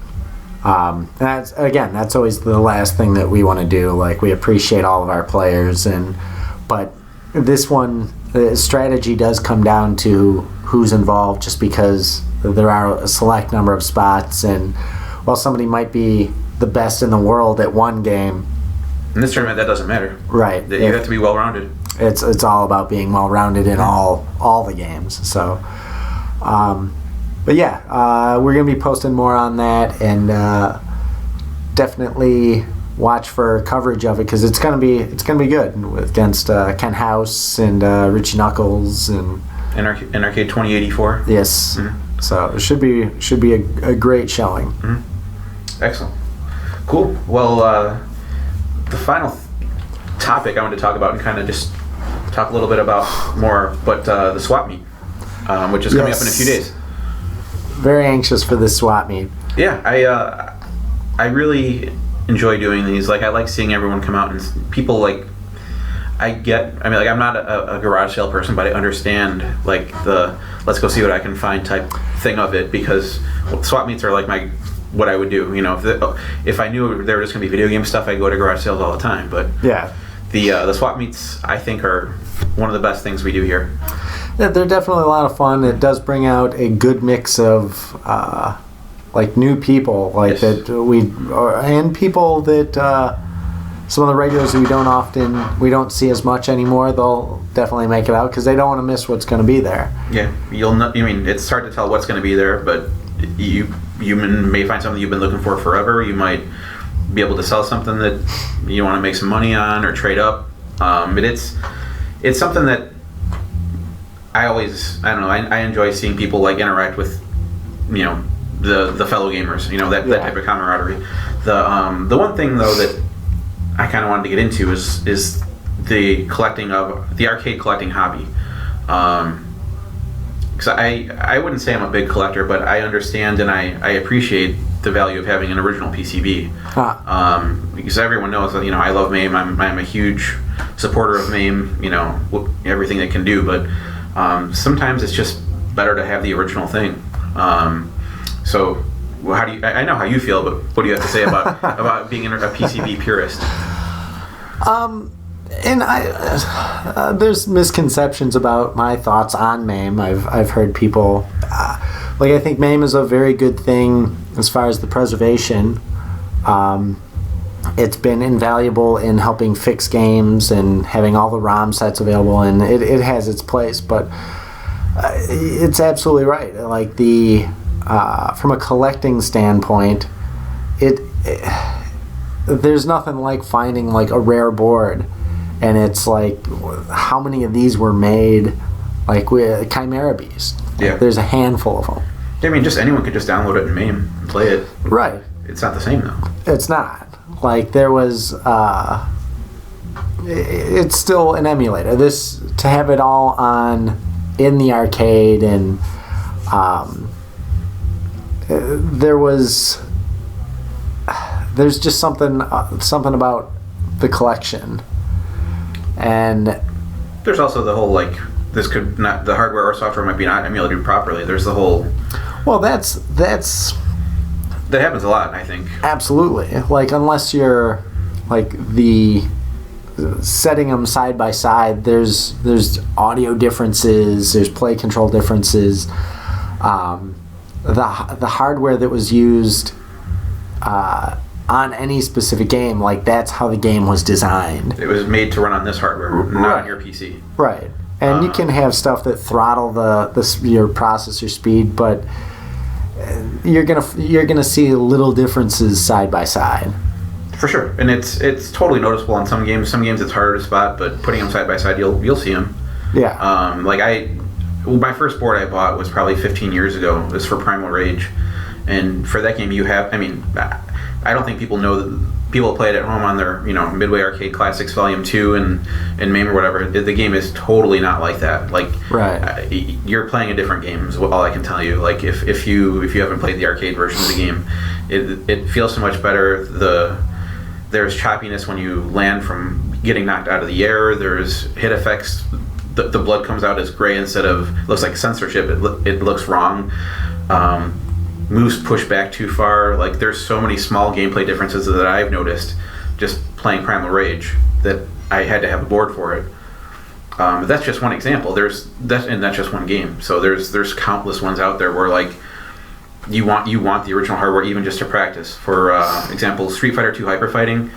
That's always the last thing that we want to do. Like, we appreciate all of our players, but this one, the strategy does come down to who's involved, just because there are a select number of spots, and while somebody might be the best in the world at one game, in this tournament that doesn't matter. Right. You have to be well rounded. It's all about being well rounded in all the games. So. But yeah, we're gonna be posting more on that, and definitely watch for coverage of it because it's gonna be good against Ken House and Richie Knuckles and Arcade 2084. Yes, so it should be a great showing. Excellent, cool. Well, the final topic I wanted to talk about and kind of just talk a little bit about more, but the swap meet, which is coming up in a few days. Very anxious for this swap meet. Yeah, I really enjoy doing these. Like, I like seeing everyone come out and people like. I'm not a garage sale person, but I understand like the let's go see what I can find type thing of it, because swap meets are like what I would do. If I knew there were just gonna be video game stuff, I'd go to garage sales all the time. But yeah, the swap meets I think are one of the best things we do here. Yeah, they're definitely a lot of fun. It does bring out a good mix of like new people, like that and people that some of the regulars we don't see as much anymore. They'll definitely make it out because they don't want to miss what's going to be there. Yeah, it's hard to tell what's going to be there, but you may find something you've been looking for forever. You might be able to sell something that you want to make some money on or trade up. But it's something that I enjoy seeing people like interact with, the fellow gamers, that type of camaraderie. The one thing though that I kind of wanted to get into is the collecting of the arcade collecting hobby. Because I wouldn't say I'm a big collector, but I understand and I appreciate the value of having an original PCB. Because everyone knows that I love MAME. I'm a huge supporter of MAME. Everything it can do, but sometimes it's just better to have the original thing. So how do you? I know how you feel, but what do you have to say about being a PCB purist? And there's misconceptions about my thoughts on MAME. I've heard people I think MAME is a very good thing as far as the preservation. It's been invaluable in helping fix games and having all the ROM sets available, and it has its place. But it's absolutely right. Like from a collecting standpoint, there's nothing like finding like a rare board. And it's like, how many of these were made, like with Chimera Beast? Yeah. There's a handful of them. I mean, just anyone could just download it in MAME and play it. Right. It's not the same though. It's not. Like there was, it's still an emulator. To have it all in the arcade, and there's just something about the collection. And there's also the whole this could not, the hardware or software might be not emulated properly. There's the whole. Well, that happens a lot, I think. Absolutely. Unless you're setting them side by side, there's audio differences, there's play control differences. The hardware that was used on any specific game, that's how the game was designed. It was made to run on this hardware, not on your PC. Right. And you can have stuff that throttle your processor speed, but you're gonna see little differences side by side. For sure, and it's totally noticeable on some games. Some games it's harder to spot, but putting them side by side, you'll see them. Yeah. My first board I bought was probably 15 years ago. It was for Primal Rage, and for that game I don't think people know that people play it at home on their Midway Arcade Classics Volume 2 and MAME or whatever. The game is totally not like that. Right. You're playing a different game is all I can tell you. If you haven't played the arcade version of the game, it feels so much better. There's choppiness when you land from getting knocked out of the air. There's hit effects. The blood comes out as gray instead of looks like censorship. It looks wrong. Moves push back too far. There's so many small gameplay differences that I've noticed just playing Primal Rage that I had to have a board for it. That's just one example. That's just one game. So there's countless ones out there where you want the original hardware even just to practice. For example, Street Fighter 2 Hyper Fighting,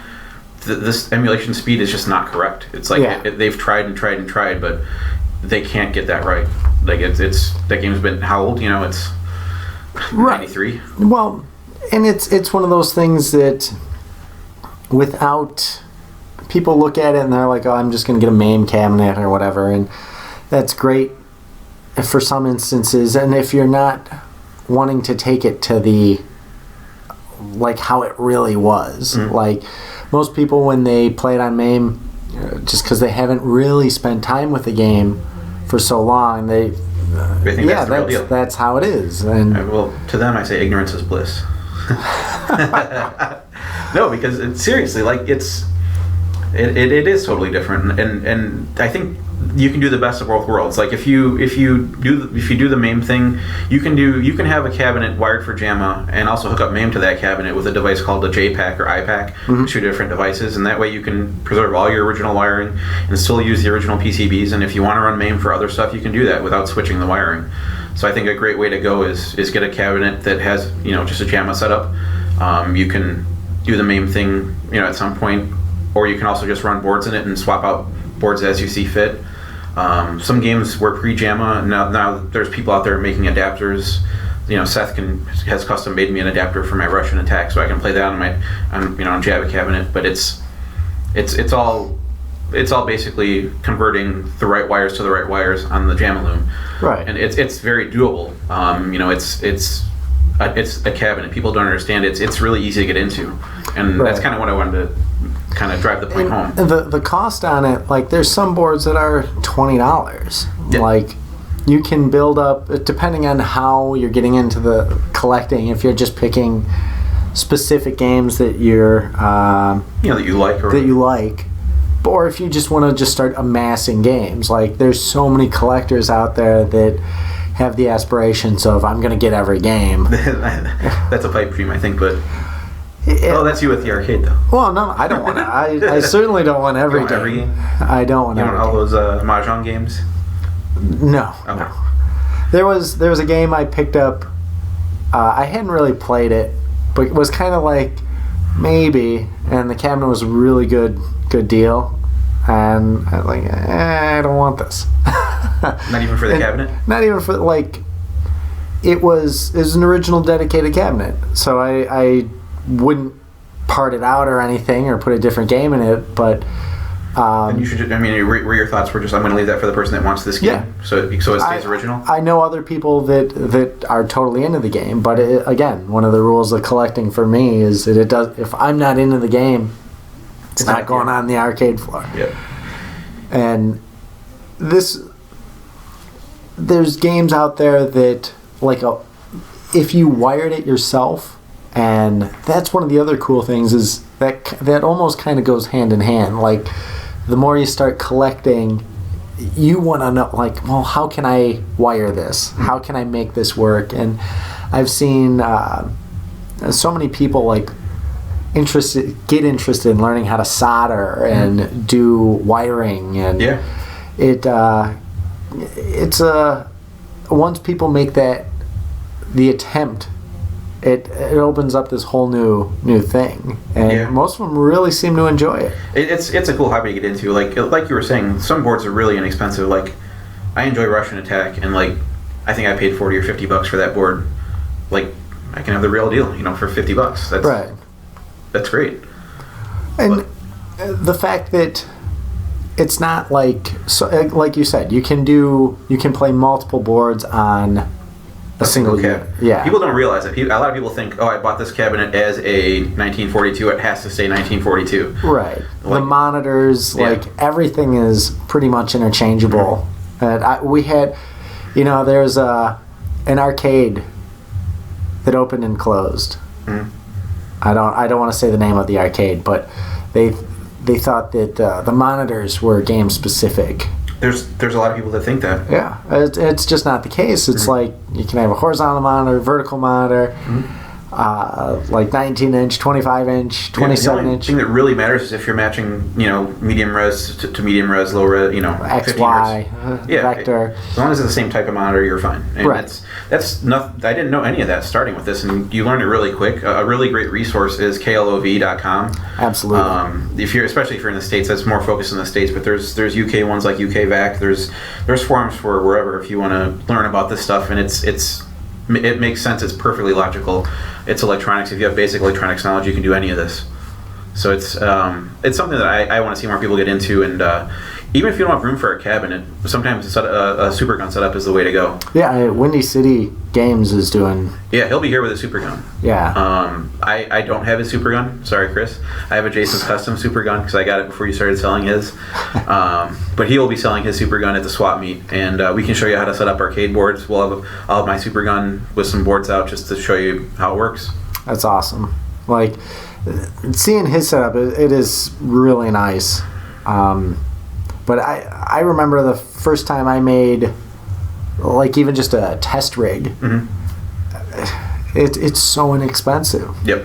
this emulation speed is just not correct. It's they've tried and tried and tried, but they can't get that right. That game's been how old? It's 93. Well, and it's one of those things that without people look at it and they're like, oh, I'm just going to get a MAME cabinet or whatever, and that's great for some instances. And if you're not wanting to take it to the how it really was, most people when they play it on MAME, just because they haven't really spent time with the game for so long, they think that's the real deal. That's how it is. And well, to them I say ignorance is bliss. No, because seriously, it is totally different, and I think you can do the best of both worlds. If you do the MAME thing, you can have a cabinet wired for JAMA and also hook up MAME to that cabinet with a device called a JPAC or iPAC, two different devices, and that way you can preserve all your original wiring and still use the original PCBs. And if you want to run MAME for other stuff, you can do that without switching the wiring. So I think a great way to go is get a cabinet that has just a JAMA setup. You can do the MAME thing at some point, or you can also just run boards in it and swap out boards as you see fit. Some games were pre-JAMA. Now there's people out there making adapters. Seth has custom made me an adapter for my Russian Attack, so I can play that on Java cabinet. But it's all basically converting the right wires to the right wires on the JAMA loom. Right. And it's very doable. it's a cabinet. People don't understand it's really easy to get into, and that's kind of what I wanted to kind of drive the point home. The cost on it, like there's some boards that are $20. Yeah. Like you can build up, depending on how you're getting into the collecting. If you're just picking specific games that you're that you like, or if you just want to just start amassing games, like there's so many collectors out there that have the aspirations of I'm going to get every game. That's a pipe dream, I think, but that's you with the arcade, though. Well, no, I don't want to. I certainly don't want every game. Every game. I don't want. You want all those mahjong games? No. Okay. No. There was a game I picked up. I hadn't really played it, but it was kind of like maybe, and the cabinet was a really good deal, and I was like, I don't want this. Not even for the cabinet? Not even for, like, it was an original dedicated cabinet, so I wouldn't part it out or anything or put a different game in it, but and you should. I mean, were your thoughts were just I'm going to leave that for the person that wants this game, so it stays original. I know other people that are totally into the game, but again, one of the rules of collecting for me is that it does. If I'm not into the game, it's not going on the arcade floor. Yeah, and there's games out there that like if you wired it yourself, and that's one of the other cool things is that almost kind of goes hand in hand. Like the more you start collecting, you want to know, like, well, how can I wire this? How can I make this work? And I've seen so many people like get interested in learning how to solder and do wiring, and it's once people make the attempt, it opens up this whole new thing, and most of them really seem to enjoy it. It's a cool hobby to get into. Like you were saying, some boards are really inexpensive. Like I enjoy Russian Attack, and like I think I paid $40 or $50 for that board. Like I can have the real deal, for $50. That's right. That's great. And the fact that it's not like you said, you can play multiple boards on a single cabinet. Yeah. People don't realize it. A lot of people think, I bought this cabinet as a 1942. It has to say 1942. Right. The monitors, everything is pretty much interchangeable. And we had, there's an arcade that opened and closed. Mm-hmm. I don't want to say the name of the arcade, but they thought that the monitors were game specific. There's a lot of people that think that. Yeah, it's just not the case. It's like you can have a horizontal monitor, vertical monitor, like 19-inch, 25-inch, 27-inch. The only thing that really matters is if you're matching, medium res to medium res, low res, X, Y, vector. As long as it's the same type of monitor, you're fine. And right. That's nothing. I didn't know any of that starting with this, and you learn it really quick. A really great resource is KLOV.com. Absolutely. Especially if you're in the States, that's more focused in the States. But there's UK ones like UKVAC. There's forums for wherever if you want to learn about this stuff, and it makes sense. It's perfectly logical. It's electronics. If you have basic electronics knowledge, you can do any of this. So it's something that I want to see more people get into. And even if you don't have room for a cabinet, sometimes a Supergun setup is the way to go. Yeah, Windy City Games is doing... Yeah, he'll be here with a Supergun. Yeah. I don't have a Supergun. Sorry, Chris. I have a Jason's Custom Supergun because I got it before you started selling his. But he will be selling his Supergun at the swap meet, and we can show you how to set up arcade boards. I'll have my Supergun with some boards out just to show you how it works. That's awesome. Like, seeing his setup, it is really nice. But I remember the first time I made, like, even just a test rig. Mm-hmm. It's so inexpensive. Yep.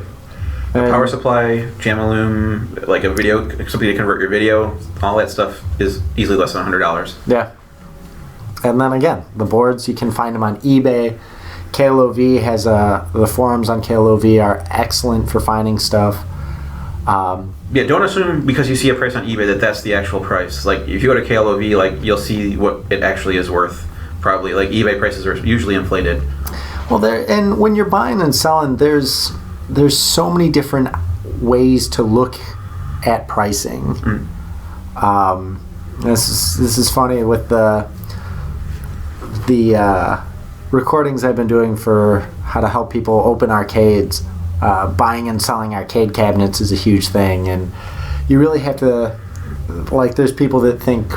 Power supply, Jamaloom, like a video, something to convert your video, all that stuff is easily less than $100. Yeah. And then again, the boards, you can find them on eBay. KLOV has the forums on KLOV are excellent for finding stuff. Yeah, don't assume because you see a price on eBay that's the actual price. Like if you go to KLOV, like you'll see what it actually is worth. Probably like eBay prices are usually inflated. Well, and when you're buying and selling, there's so many different ways to look at pricing. Mm. This is funny with the recordings I've been doing for how to help people open arcades. Buying and selling arcade cabinets is a huge thing, and you really have to, like, there's people that think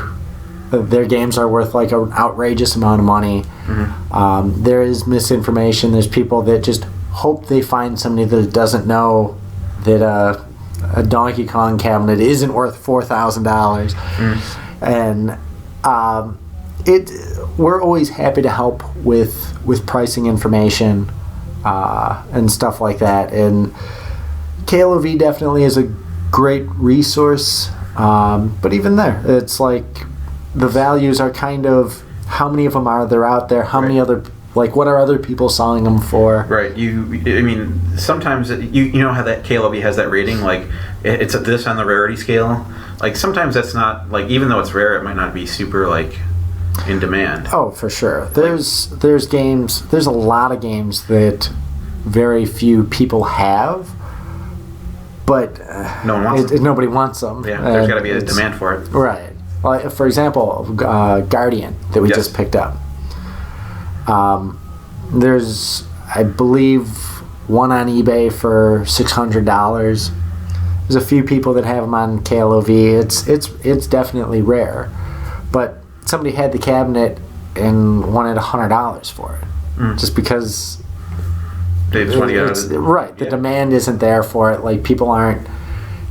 their games are worth like an outrageous amount of money. Mm-hmm. There is misinformation. There's people that just hope they find somebody that doesn't know that a Donkey Kong cabinet isn't worth $4,000. And we're always happy to help with pricing information and stuff like that. And KLOV definitely is a great resource, but even there, it's like the values are kind of how many of them are there out there, how many other, like, what are other people selling them for? Right. I mean, sometimes you know how that KLOV has that rating, like it's this on the rarity scale. Like sometimes that's not, like, even though it's rare, it might not be super like in demand. Oh, for sure. There's games. There's a lot of games that very few people have, but no one wants them. Nobody wants them. Yeah, there's got to be a demand for it. Right. Like, for example, Guardian that we just picked up. There's, I believe, one on eBay for $600. There's a few people that have them on KLOV. It's definitely rare, but somebody had the cabinet and wanted $100 for it, just because they just want to get out of it. Right. The demand isn't there for it. Like, people aren't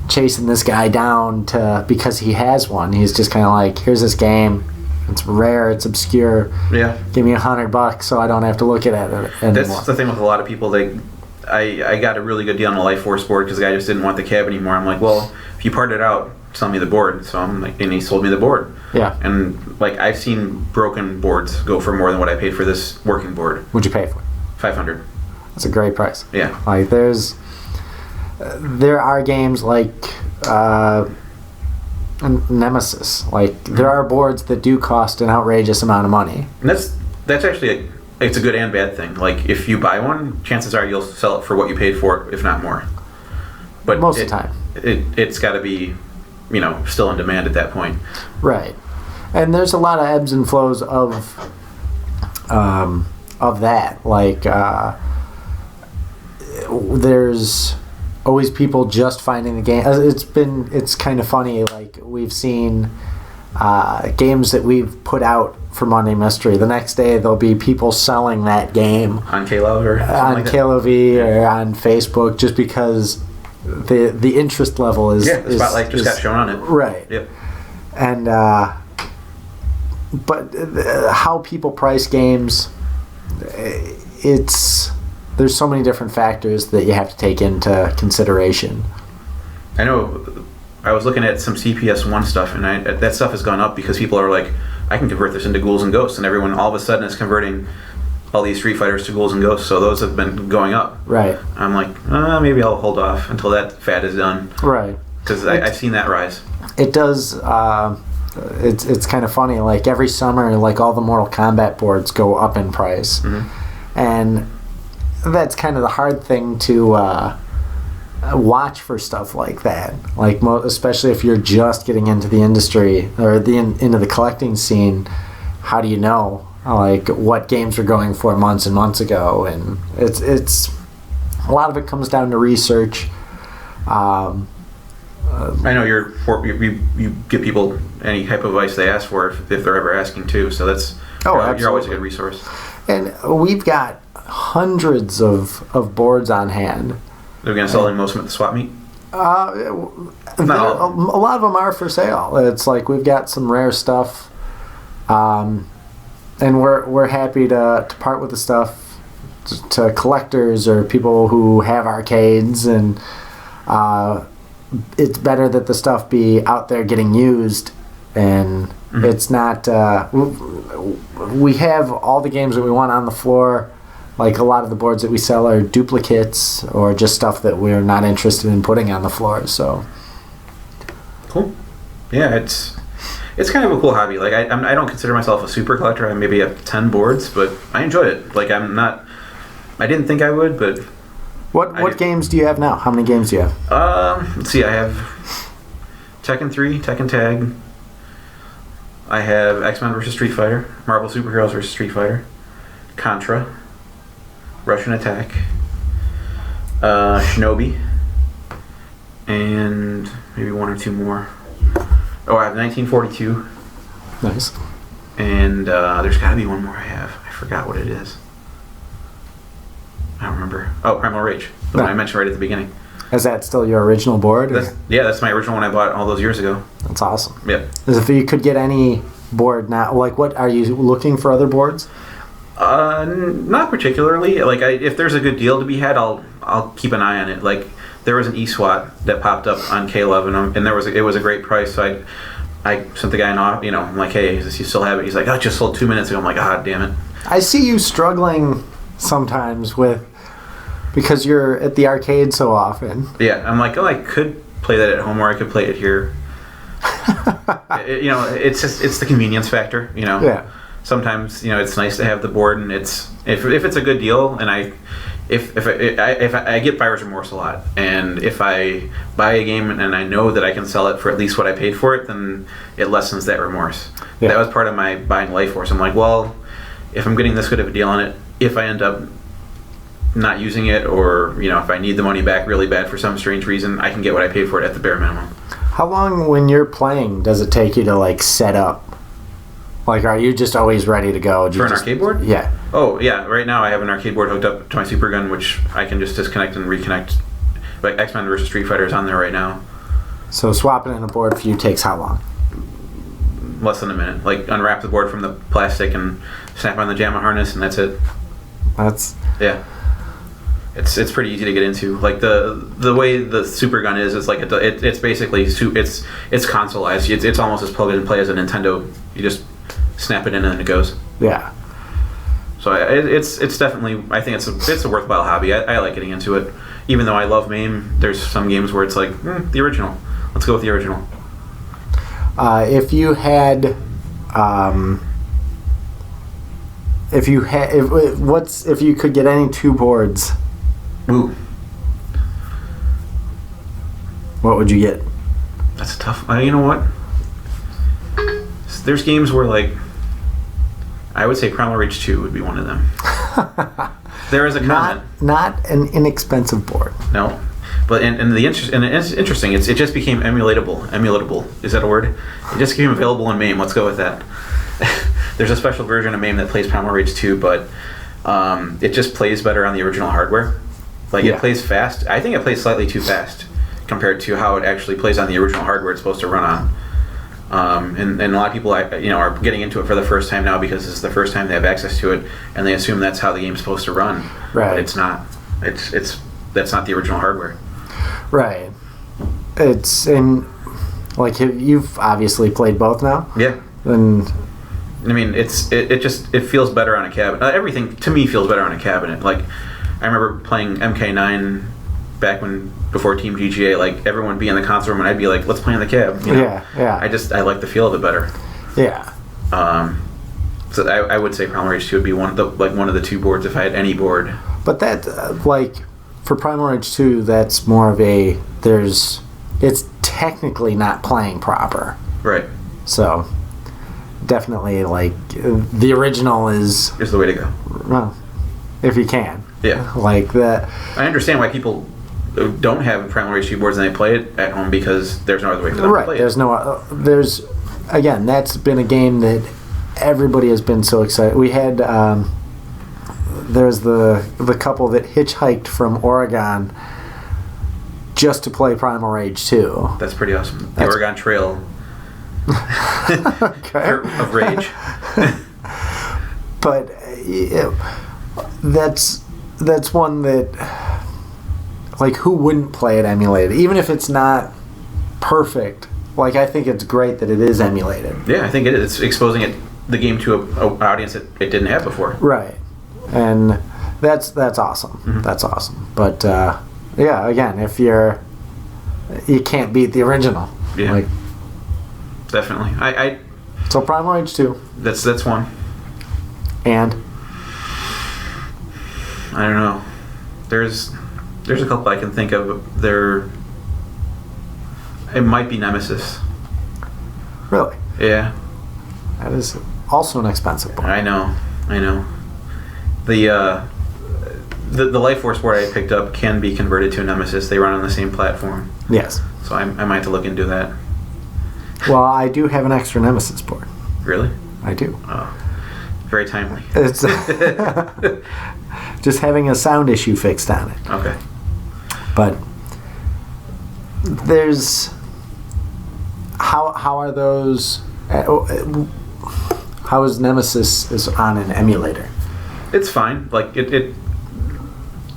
chasing this guy down because he has one. He's just kind of like, here's this game. It's rare. It's obscure. Yeah. Give me $100 so I don't have to look at it anymore. That's the thing with a lot of people. I got a really good deal on a Life Force board because the guy just didn't want the cab anymore. I'm like, well, if you part it out, sell me the board. So I'm like, and he sold me the board. Yeah. And like, I've seen broken boards go for more than what I paid for this working board. What'd you pay for it? $500. That's a great price. Yeah. Like, there are games like Nemesis. Like, there are boards that do cost an outrageous amount of money. And that's actually it's a good and bad thing. Like, if you buy one, chances are you'll sell it for what you paid for it, if not more. But most of the time, it's got to be, still in demand at that point. Right. And there's a lot of ebbs and flows of that. Like, there's always people just finding the game. It's kind of funny. Like, we've seen games that we've put out for Monday Mystery. The next day there'll be people selling that game on KLOV or on KLOV or on Facebook, just because the interest level is the spotlight just got shown on it. Right. Yep. And but how people price games, there's so many different factors that you have to take into consideration. I know I was looking at some CPS1 stuff, and that stuff has gone up because people are like, I can convert this into Ghouls and Ghosts, and everyone all of a sudden is converting all these Street Fighters to Ghouls and Ghosts, so those have been going up. Right. I'm like, maybe I'll hold off until that fad is done. Right. Because I've seen that rise. It does. It's kind of funny. Like, every summer, like, all the Mortal Kombat boards go up in price. Mm-hmm. And that's kind of the hard thing to watch for stuff like that. Like, especially if you're just getting into the industry or into the collecting scene, how do you know, like, what games were going for months and months ago? And it's a lot of it comes down to research. I know you give people any type of advice they ask for if they're ever asking too. So that's you're always a good resource. And we've got hundreds of boards on hand. They're going to sell most of them at the swap meet? A lot of them are for sale. It's like, we've got some rare stuff, and we're happy to part with the stuff to collectors or people who have arcades, and it's better that the stuff be out there getting used, and it's not. We have all the games that we want on the floor. Like, a lot of the boards that we sell are duplicates or just stuff that we're not interested in putting on the floor. So cool. Yeah, it's kind of a cool hobby. Like, I don't consider myself a super collector. I maybe have 10 boards, but I enjoy it. Like, I didn't think I would, but what games do you have now? How many games do you have? Let's see. I have Tekken 3, Tekken Tag. I have X-Men vs. Street Fighter, Marvel Superheroes vs. Street Fighter, Contra, Russian Attack, Shinobi, and maybe one or two more. Oh, I have 1942. Nice. And there's got to be one more I have. I forgot what it is. I don't remember. Oh, Primal Rage. The one I mentioned right at the beginning. Is that still your original board? That's my original one I bought all those years ago. That's awesome. Yep. As if you could get any board now, like what, are you looking for other boards? Not particularly. Like, if there's a good deal to be had, I'll keep an eye on it. Like, there was an eSWAT that popped up on KLOV, and it was a great price. So I sent the guy an off. I'm like, hey, does he still have it? He's like, oh, it just sold 2 minutes ago. I'm like, ah, damn it. I see you struggling sometimes because you're at the arcade so often. Yeah, I'm like, oh, I could play that at home, or I could play it here. It's the convenience factor. Yeah. Sometimes it's nice to have the board, and if it's a good deal, and if I get buyer's remorse a lot, and if I buy a game and I know that I can sell it for at least what I paid for it, then it lessens that remorse. Yeah. That was part of my buying Life Force. I'm like, well, if I'm getting this good of a deal on it, if I end up not using it, or if I need the money back really bad for some strange reason, I can get what I paid for it at the bare minimum. How long, when you're playing, does it take you to set up? Like, are you just always ready to go? For an arcade board? Yeah. Oh, yeah. Right now I have an arcade board hooked up to my Supergun, which I can just disconnect and reconnect. Like, X-Men vs. Street Fighter is on there right now. So swapping in a board for you takes how long? Less than a minute. Like, unwrap the board from the plastic and snap on the JAMA harness, and that's it. Yeah. It's pretty easy to get into. Like, the way the Supergun is like it's basically it's consoleized. It's almost as plug and play as a Nintendo. You just snap it in and it goes. Yeah. So it's definitely, I think it's a worthwhile hobby. I like getting into it. Even though I love MAME, there's some games where it's like the original. Let's go with the original. If you could get any two boards, ooh, what would you get? That's a tough. You know what? There's games where, like, I would say Primal Rage 2 would be one of them. There is a comment. Not an inexpensive board. No, but it's interesting. It just became emulatable. Emulatable, is that a word? It just became available in MAME. Let's go with that. There's a special version of MAME that plays Primal Rage 2, but it just plays better on the original hardware. Like, it plays fast. I think it plays slightly too fast compared to how it actually plays on the original hardware it's supposed to run on. And a lot of people are getting into it for the first time now because it's the first time they have access to it, and they assume that's how the game's supposed to run. Right. But it's not. That's not the original hardware. Right. It's in, like, you've obviously played both now. Yeah. And I mean, it feels better on a cabinet. Everything to me feels better on a cabinet. Like, I remember playing MK9 back before Team GGA, like, everyone would be in the console room and I'd be like, let's play in the cab. Yeah. I like the feel of it better. Yeah. So I would say Primal Rage 2 would be one of the two boards if I had any board. But that, for Primal Rage 2, that's more of it's technically not playing proper. Right. So, definitely, the original is the way to go. Well, if you can. Yeah. Like that. I understand why people don't have Primal Rage 2 boards and they play it at home because there's no other way for them to play it. Again, that's been a game that everybody has been so excited. We had, there's the couple that hitchhiked from Oregon just to play Primal Rage 2. That's pretty awesome. The Oregon Trail of Rage. But that's one that, like, who wouldn't play it emulated? Even if it's not perfect, like, I think it's great that it is emulated. Yeah, I think it is. It's exposing the game to an audience that it didn't have before. Right. And that's awesome. Mm-hmm. That's awesome. But, yeah, again, if you can't beat the original. Yeah. Definitely. So Primal Rage 2. That's one. And? I don't know. There's a couple I can think of. It might be Nemesis. Really? Yeah. That is also an expensive board. I know. the Life Force board I picked up can be converted to a Nemesis. They run on the same platform. Yes. So I might have to look into that. Well, I do have an extra Nemesis board. Really? I do. Oh, very timely. It's just having a sound issue fixed on it. Okay. But there's how are those? How is Nemesis is on an emulator? It's fine. Like it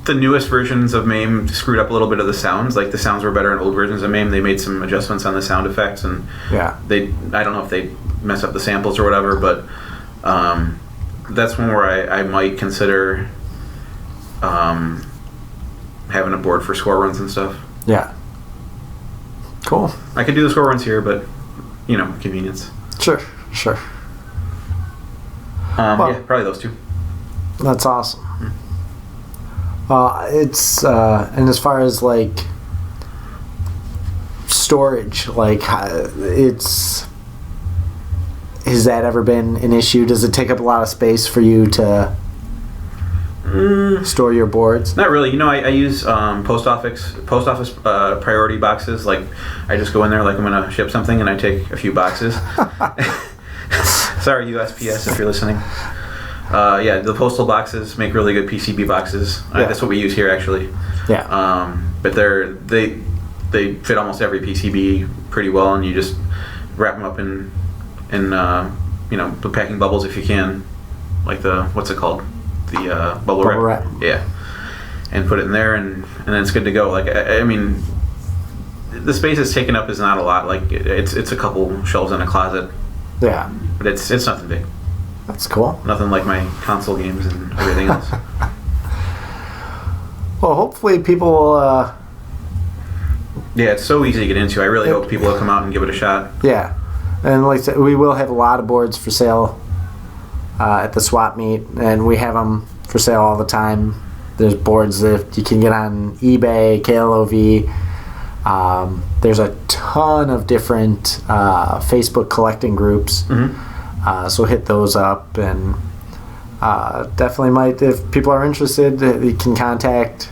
the newest versions of MAME screwed up a little bit of the sounds. Like the sounds were better in old versions of MAME. They made some adjustments on the sound effects, and yeah, I don't know if they mess up the samples or whatever, but that's one where I might consider having a board for score runs and stuff. Yeah. Cool. I could do the score runs here, but convenience. Sure. Well, yeah, probably those two. That's awesome. It's and as far as like storage, like has that ever been an issue? Does it take up a lot of space for you to store your boards? Not really. I use post office priority boxes. Like I just go in there like I'm gonna ship something, and I take a few boxes. Sorry, USPS, if you're listening. Yeah, the postal boxes make really good PCB boxes. Yeah. That's what we use here, actually. Yeah. But they fit almost every PCB pretty well, and you just wrap them up in the packing bubbles if you can, like what's it called, the bubble wrap. Yeah, and put it in there, and then it's good to go. Like I mean, the space it's taken up is not a lot. Like it's a couple shelves in a closet. Yeah. But it's nothing big. That's cool. Nothing like my console games and everything else. Well, hopefully people will... Yeah, it's so easy to get into. I really hope people will come out and give it a shot. Yeah. And like I said, we will have a lot of boards for sale at the swap meet, and we have them for sale all the time. There's boards that you can get on eBay, KLOV. There's a ton of different Facebook collecting groups. Mm-hmm. So hit those up, and definitely might, if people are interested, you can contact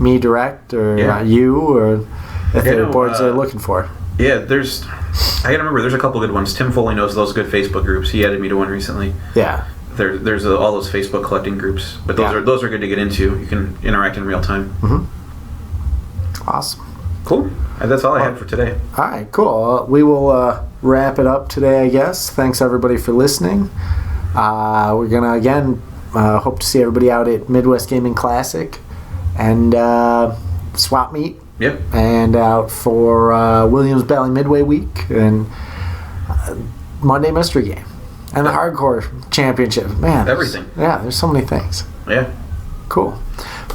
me direct, or you, or if there are boards they're looking for. Yeah, I gotta remember, there's a couple good ones. Tim Foley knows those good Facebook groups. He added me to one recently. Yeah. There's all those Facebook collecting groups, but those are good to get into. You can interact in real time. Mm-hmm. Awesome. Cool. That's all I had for today. All right, cool. We will wrap it up today, I guess. Thanks, everybody, for listening. We're going to, again, hope to see everybody out at Midwest Gaming Classic and Swap Meet. Yep. And out for Williams Valley Midway Week and Monday Mystery Game. And the Hardcore Championship. Man. Everything. There's so many things. Yeah. Cool.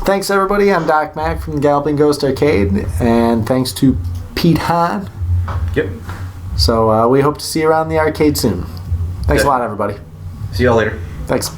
Thanks, everybody. I'm Doc Mack from the Galloping Ghost Arcade, and thanks to Pete Hahn. Yep. So we hope to see you around the arcade soon. Thanks a lot, everybody. See y'all later. Thanks.